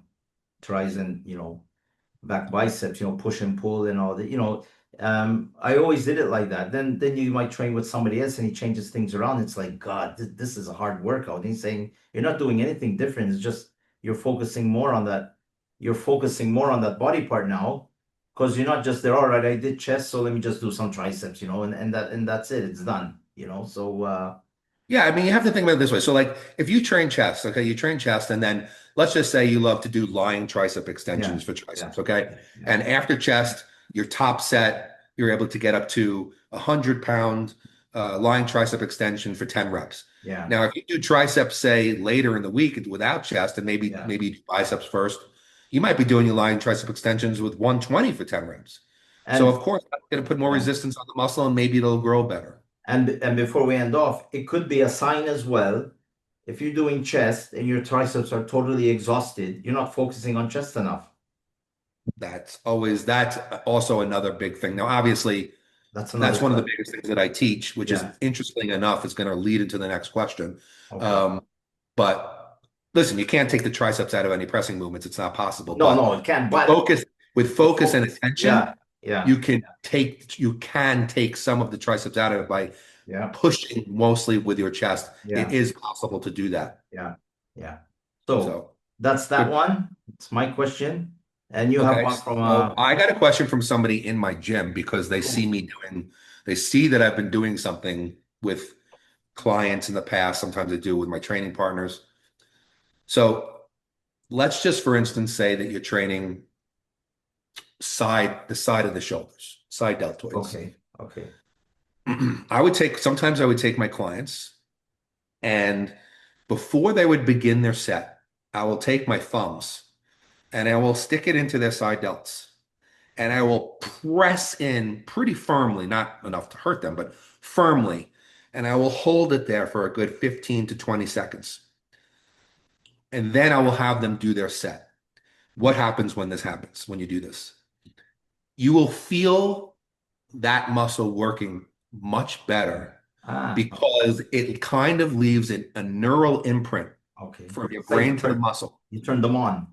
tries and back biceps, push and pull and all that. I always did it like that. Then you might train with somebody else and he changes things around. It's like, God, this is a hard workout. And he's saying you're not doing anything different. It's just you're focusing more on that. You're focusing more on that body part now because you're not just there. All right, I did chest, so let me just do some triceps, and that's it. It's done. So Yeah, I mean, you have to think about it this way. So, like, if you train chest, okay, you train chest, and then let's just say you love to do lying tricep yeah, extensions for yeah, triceps, okay? yeah, And after chest, your top set, you're able to get up to 100-pound lying tricep extension for 10 reps. yeah, Now, if you do triceps, say later in the week without chest, and maybe yeah. maybe you do biceps first, you might be doing your lying tricep extensions with 120 for 10 reps. So, of And course, that's going to put more yeah. resistance on the muscle, and maybe it'll grow better. And before we end off, it could be a sign as well. If you're doing chest and your triceps are totally exhausted, you're not focusing on chest enough. That's also another big thing. Now, obviously, That's that's another one of the cut. biggest things that I teach, which is Yeah. interesting enough, is going to lead into the next question. Okay. But listen, you can't take the triceps out of any pressing movements. It's not possible. No, But no, it can't. with But focus, with the focus and focus. attention, Yeah. Yeah. you can take some of the triceps out of it by Yeah. pushing mostly with your chest. It Yeah. is possible to do that. Yeah. Yeah. So So that's that good. one. It's my question. And you have Okay, one from so I got a question from somebody in my gym because cool. they see that I've been doing something with clients in the past. Sometimes I do with my training partners. So let's just, for instance, say that you're training the side of the shoulders, side deltoids. Okay. Okay. Sometimes I would take my clients and before they would begin their set, I will take my thumbs and I will stick it into their side delts. And I will press in pretty firmly, not enough to hurt them, but firmly. And I will hold it there for a good 15 to 20 seconds. And then I will have them do their set. what happens when this happens, when you do this? You will feel that muscle working much better Ah, because it kind of leaves a neural imprint okay. from your It's like brain to the muscle. you turn them on.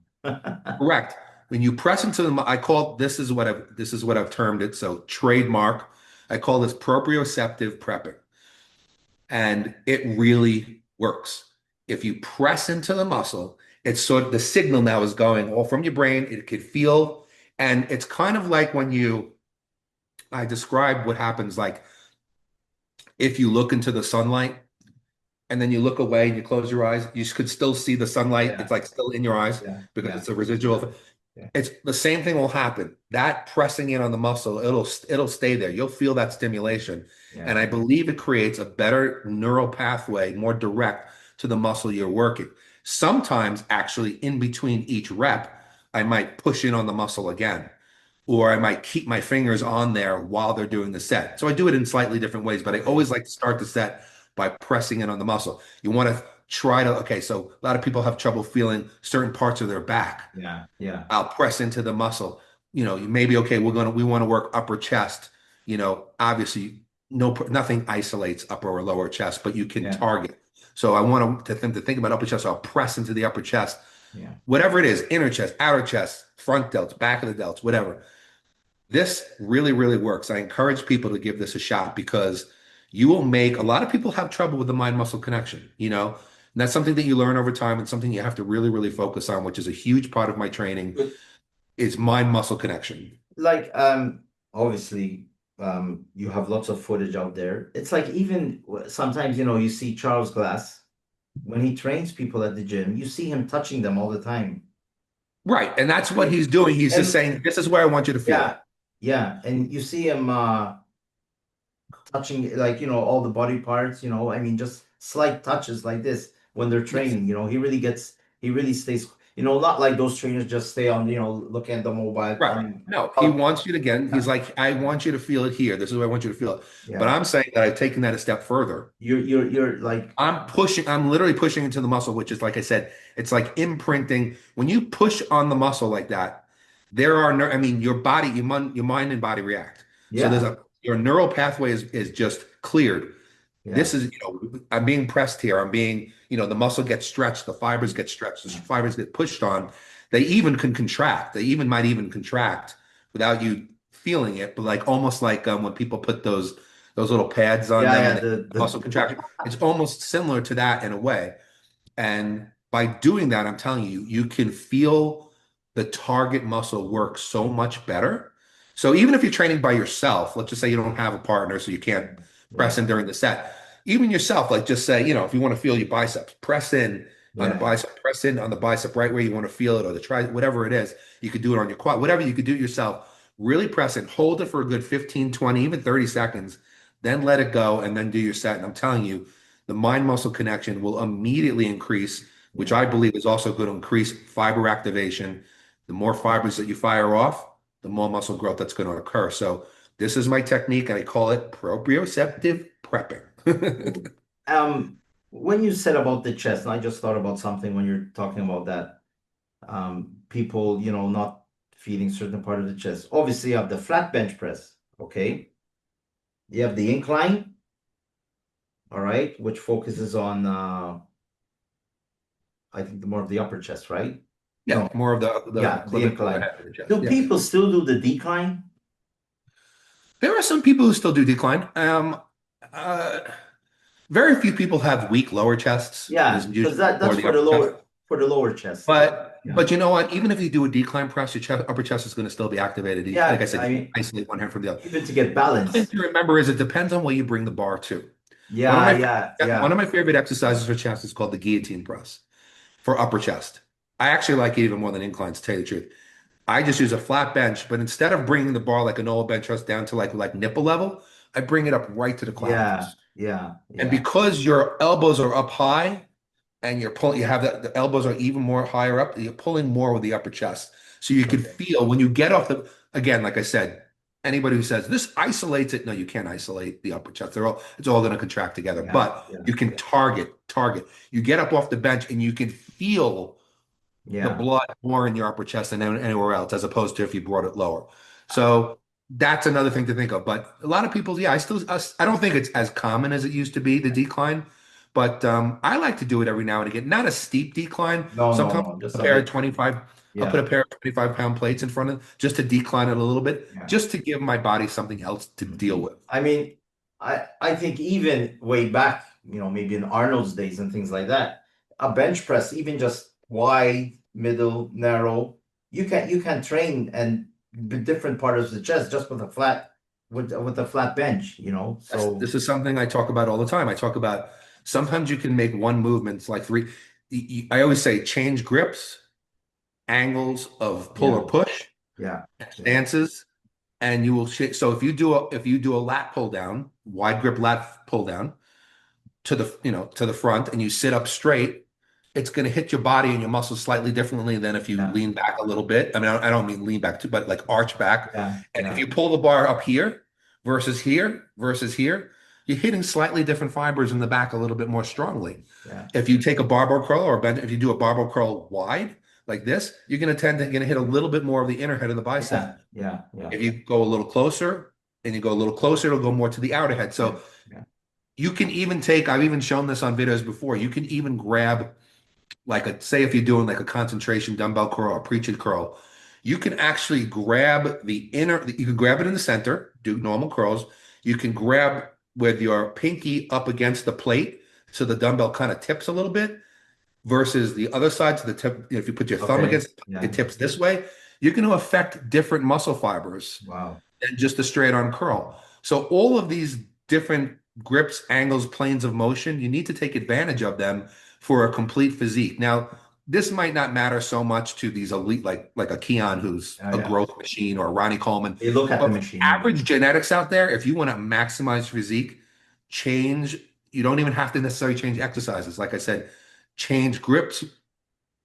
Correct. When you press into the, I call this is what I've termed it. So trademark. I call this proprioceptive prepping, and it really works. If you press into the muscle, it's sort of the signal now is going all from your brain. It could feel, and it's kind of like when I describe what happens like if you look into the sunlight and then you look away and you close your eyes, you could still see the sunlight. Yeah, It's like still in your eyes yeah, because yeah, it's a residual. yeah, It's the same thing will happen. That pressing in on the muscle, it'll stay there. You'll feel that stimulation. yeah, And I believe it creates a better neural pathway, more direct to the muscle you're working. Sometimes actually in between each rep, I might push in on the muscle again, or I might keep my fingers on there while they're doing the set. So I do it in slightly different ways, but I okay. always like to start the set by pressing in on the muscle. You want to try to, okay, so a lot of people have trouble feeling certain parts of their back. Yeah, yeah, I'll press into the muscle. You maybe, okay, we want to work upper chest. Obviously, nothing isolates upper or lower chest, but you can yeah, target. So I want to think about upper chest. So I'll press into the upper chest, yeah. whatever it is, inner chest, outer chest, front delts, back of the delts, whatever. This really, really works. I encourage people to give this a shot because you will make a lot of people have trouble with the mind muscle connection, and that's something that you learn over time and something you have to really, really focus on, which is a huge part of my training But is mind muscle connection. like, obviously, you have lots of footage out there. It's like even sometimes, you see Charles Glass when he trains people at the gym, you see him touching them all the time. Right. And that's what Right? he's doing. He's just And saying, this is where I want you to feel it. yeah, yeah, and you see him touching like all the body parts, I mean just slight touches like this when they're Yes. training, he really stays, not like those trainers just stay on, looking at the mobile Right. on No, he oh, wants you to, again, he's yeah, like, I want you to feel it here. This is where I want you to feel it. But yeah. I'm saying that I've taken that a step further. You're like I'm literally pushing into the muscle, which is like I said, it's like imprinting. When you push on the muscle like that, I mean, your body, your mind and body react. So yeah, your neural pathway is just cleared. yeah, This is, I'm being pressed here. The muscle gets stretched, the fibers get stretched, the fibers get pushed on. They even can contract. They even might even contract without you feeling it, but like almost like when people put those little pads on yeah, them yeah, and they muscle contraction. It's almost similar to that in a way. And by doing that, I'm telling you, you can feel the target muscle work so much better. So even if you're training by yourself, let's just say you don't have a partner, so you can't yeah, press in during the set. Even yourself, like just say, if you want to feel your biceps, press in on the yeah, bicep, press in on the bicep right where you want to feel it, or the try, whatever it is. You could do it on your quad, whatever you could do yourself. Really press it, hold it for a good 15, 20, even 30 seconds, then let it go, and then do your set. And I'm telling you, the mind muscle connection will immediately increase, which yeah. I believe is also going to increase fiber activation. The more fibers that you fire off, the more muscle growth that's going to occur. So this is my technique, and I call it proprioceptive prepping. Um, when you said about the chest, and I just thought about something when you're talking about that, people, not feeding certain part of the chest. Obviously, you have the flat bench press, okay? You have the incline, all right, which focuses on, I think, the more of the upper chest, right? Yeah, No, more of the yeah, the clavicle incline. ahead of the chest. Do Yeah. people still do the decline? There are some people who still do decline. Uh, Very few people have weak lower chests. There's Yeah, because usually more that's the upper chest. for the lower chest. But Yeah, you know what? Even if you do a decline press, your upper chest is going to still be activated. Like I yeah. said, I you mean, isolate one hand from the other. even to get The thing balance. to remember is it depends on where you bring the bar to. One of Yeah, my yeah, one yeah, of my favorite exercises for chest is called the guillotine press for upper chest. I actually like it even more than inclines, to tell you the truth. I just use a flat bench, but instead of bringing the bar like a normal bench press down to like nipple level, I bring it up right to the yeah, clavicles. yeah, And yeah. because your elbows are up high and you're pulling, you have the elbows are even more higher up, you're pulling more with the upper chest. So you can Okay. feel when you get off again, like I said, anybody who says this isolates it, no, you can't isolate the upper chest. It's all going to contract together, Yeah, but yeah, you can yeah. target. You get up off the bench and you can feel the Yeah. blood more in your upper chest than anywhere else, as opposed to if you brought it lower. So that's another thing to think of. But a lot of people, yeah, I don't think it's as common as it used to be, the decline. But I like to do it every now and again. Not a steep decline. No, no, Sometimes no. Just a a pair of bit. 25, I'll put Yeah. a pair of 25-pound plates in front of just to decline it a little bit, Yeah. just to give my body something else to deal with. I mean, I think even way back, maybe in Arnold's days and things like that, a bench press, even just wide, middle, narrow, you can train and different parts of the chest just with a flat bench, So This is something I talk about all the time. I talk about sometimes you can make one movement, it's like three. I always say change grips, angles of pull yeah, or push, yeah, yeah, stances, and you will so if you do a lat pull down, wide grip lat pull down to the to the front, and you sit up straight, it's going to hit your body and your muscles slightly differently than if you yeah, lean back a little bit. I mean, I don't mean lean back too, but like arch back. yeah, And if yeah, you pull the bar up here versus here, you're hitting slightly different fibers in the back a little bit more strongly. yeah, If you take a barbell curl or bend, if you do a barbell curl wide like this, you're going to hit a little bit more of the inner head of the bicep. yeah, yeah, yeah, If you go a little closer and you go a little closer, it'll go more to the outer head. yeah, So yeah, you can even take, I've even shown this on videos before. You can even grab like say if you're doing like a concentration dumbbell curl or preaching curl, you can actually grab you can grab it in the center, do normal curls. You can grab with your pinky up against the plate so the dumbbell kind of tips a little bit versus the other side to the tip. If you put your thumb okay, against it, it yeah, tips this way. You're going to affect different muscle fibers wow, than just a straight arm curl. So all of these different grips, angles, planes of motion, you need to take advantage of them for a complete physique. Now, this might not matter so much to these elite, like a Keon who's yeah, a yeah. growth machine or a Ronnie Coleman. They look at the But for machine, yeah, average genetics out there, if you want to maximize physique, change. You don't even have to necessarily change exercises. Like I said, change grips,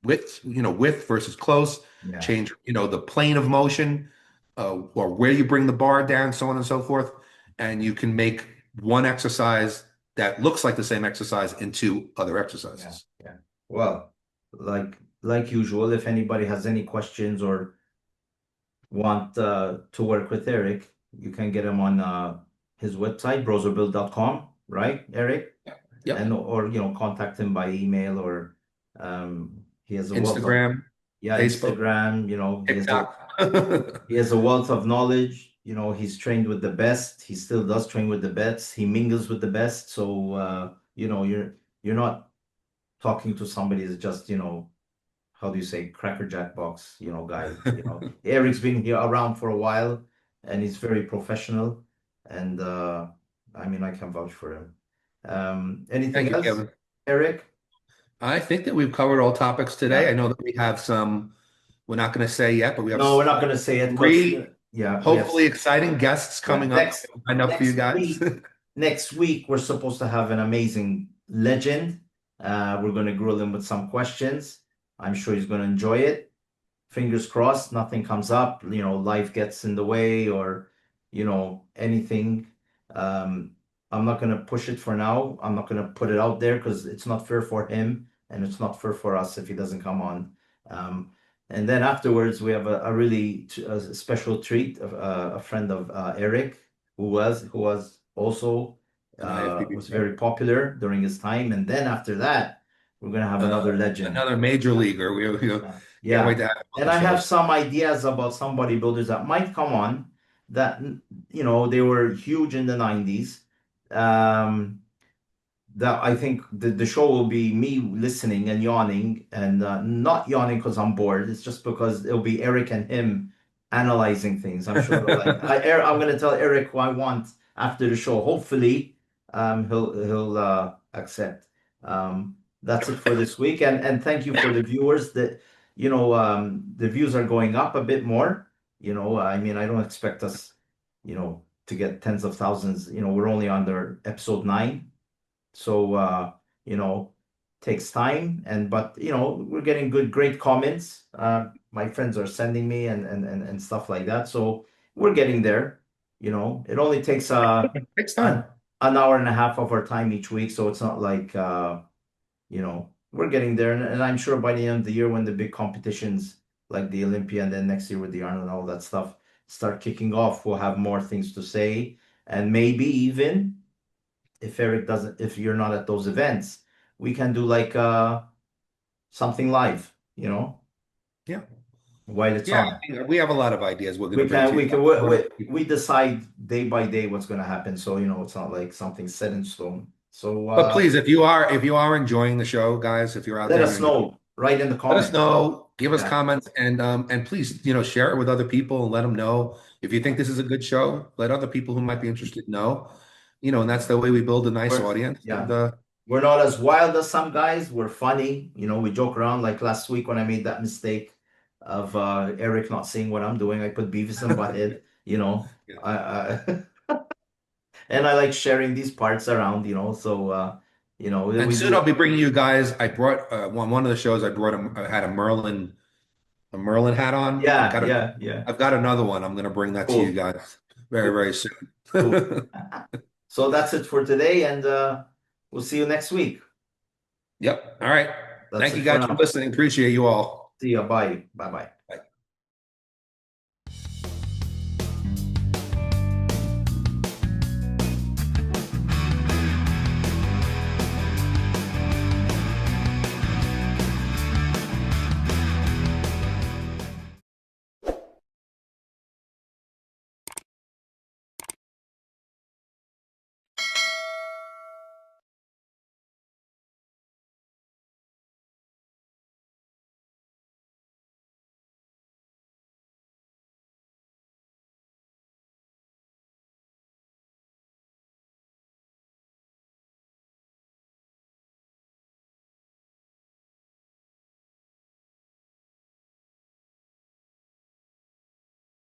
width versus close, yeah, change, the plane of motion, or where you bring the bar down, so on and so forth. And you can make one exercise that looks like the same exercise into other yeah, exercises. yeah. Well, like usual, if anybody has any questions or want to work with Eric, you can get him on his website, broserbuild.com, right, Eric? Yep. And or contact him by email or he has a wealth of Instagram, yeah, Facebook, Instagram, TikTok. he has a wealth of knowledge. He's trained with the best. He still does train with the best. He mingles with the best. So you're not talking to somebody that's just, how do you say, Cracker Jack box, guy. Eric's been here around for a while and he's very professional. And I mean, I can vouch for him. Thank Anything you, else, Kevin. Eric? I think that we've covered all topics today. Yeah. I know that we have some, we're not going to say yet, but we have No, we're not going to say it because, three yeah, we have, hopefully exciting guests yeah, coming up lined up for you guys. next week, we're supposed to have an amazing legend. We're going to grill him with some questions. I'm sure he's going to enjoy it. Fingers crossed, nothing comes up, life gets in the way or, anything. Um, I'm not going to push it for now. I'm not going to put it out there because it's not fair for him and it's not fair for us if he doesn't come on. Um, and then afterwards, we have a really a special treat of a friend of Eric who was also An IFBB was pro. very popular during his time. And then after that, we're gonna have Uh, another legend. Another major leaguer. Yeah. Can't wait Yeah. to have him on And the I have show. some ideas about some bodybuilders that might come on that, they were huge in the 90s. Um, that I think the show will be me listening and yawning and not yawning because I'm bored. It's just because it'll be Eric and him analyzing things. I'm sure I'm going to tell Eric who I want after the show. Hopefully, he'll accept. That's it for this week, and thank you for the viewers. That the views are going up a bit more. I mean, I don't expect us, to get tens of thousands. We're only under episode 9. So you know, takes time but we're getting great comments. My friends are sending me and stuff like that. So we're getting there. It only takes Next an time. an hour and a half of our time each week, so it's not like we're getting there, and I'm sure by the end of the year, when the big competitions like the Olympia and then next year with the Arnold and all that stuff start kicking off, we'll have more things to say, and maybe even if you're not at those events, we can do like something live, Yeah. while it's Yeah, on. we have a lot of ideas we're going to bring to you. We decide day by day what's going to happen, so it's not like something set in stone. So But please, if you are enjoying the show, guys, if you're out let there and us you're enjoying, know right in the let us comments. know, give us Yeah. comments, and please, share it with other people and let them know. If you think this is a good show, let other people who might be interested know. And that's the way we build a nice We're audience. And yeah. We're not as wild as some guys. We're funny. We joke around like last week when I made that mistake of Eric not seeing what I'm doing. I put Beavis and Butthead, yeah. I and I like sharing these parts around, so And we soon I'll do. be bringing you guys. I brought one of the shows. I had a Merlin hat on. Yeah, yeah, yeah. I've got another one. I'm going to bring that to you Cool. guys very, Cool. very soon. Cool. So that's it for today, and we'll see you next week. Yep. All right. That's Thank it you for guys for now. listening. Appreciate you all. See ya. Bye. Bye bye. Bye.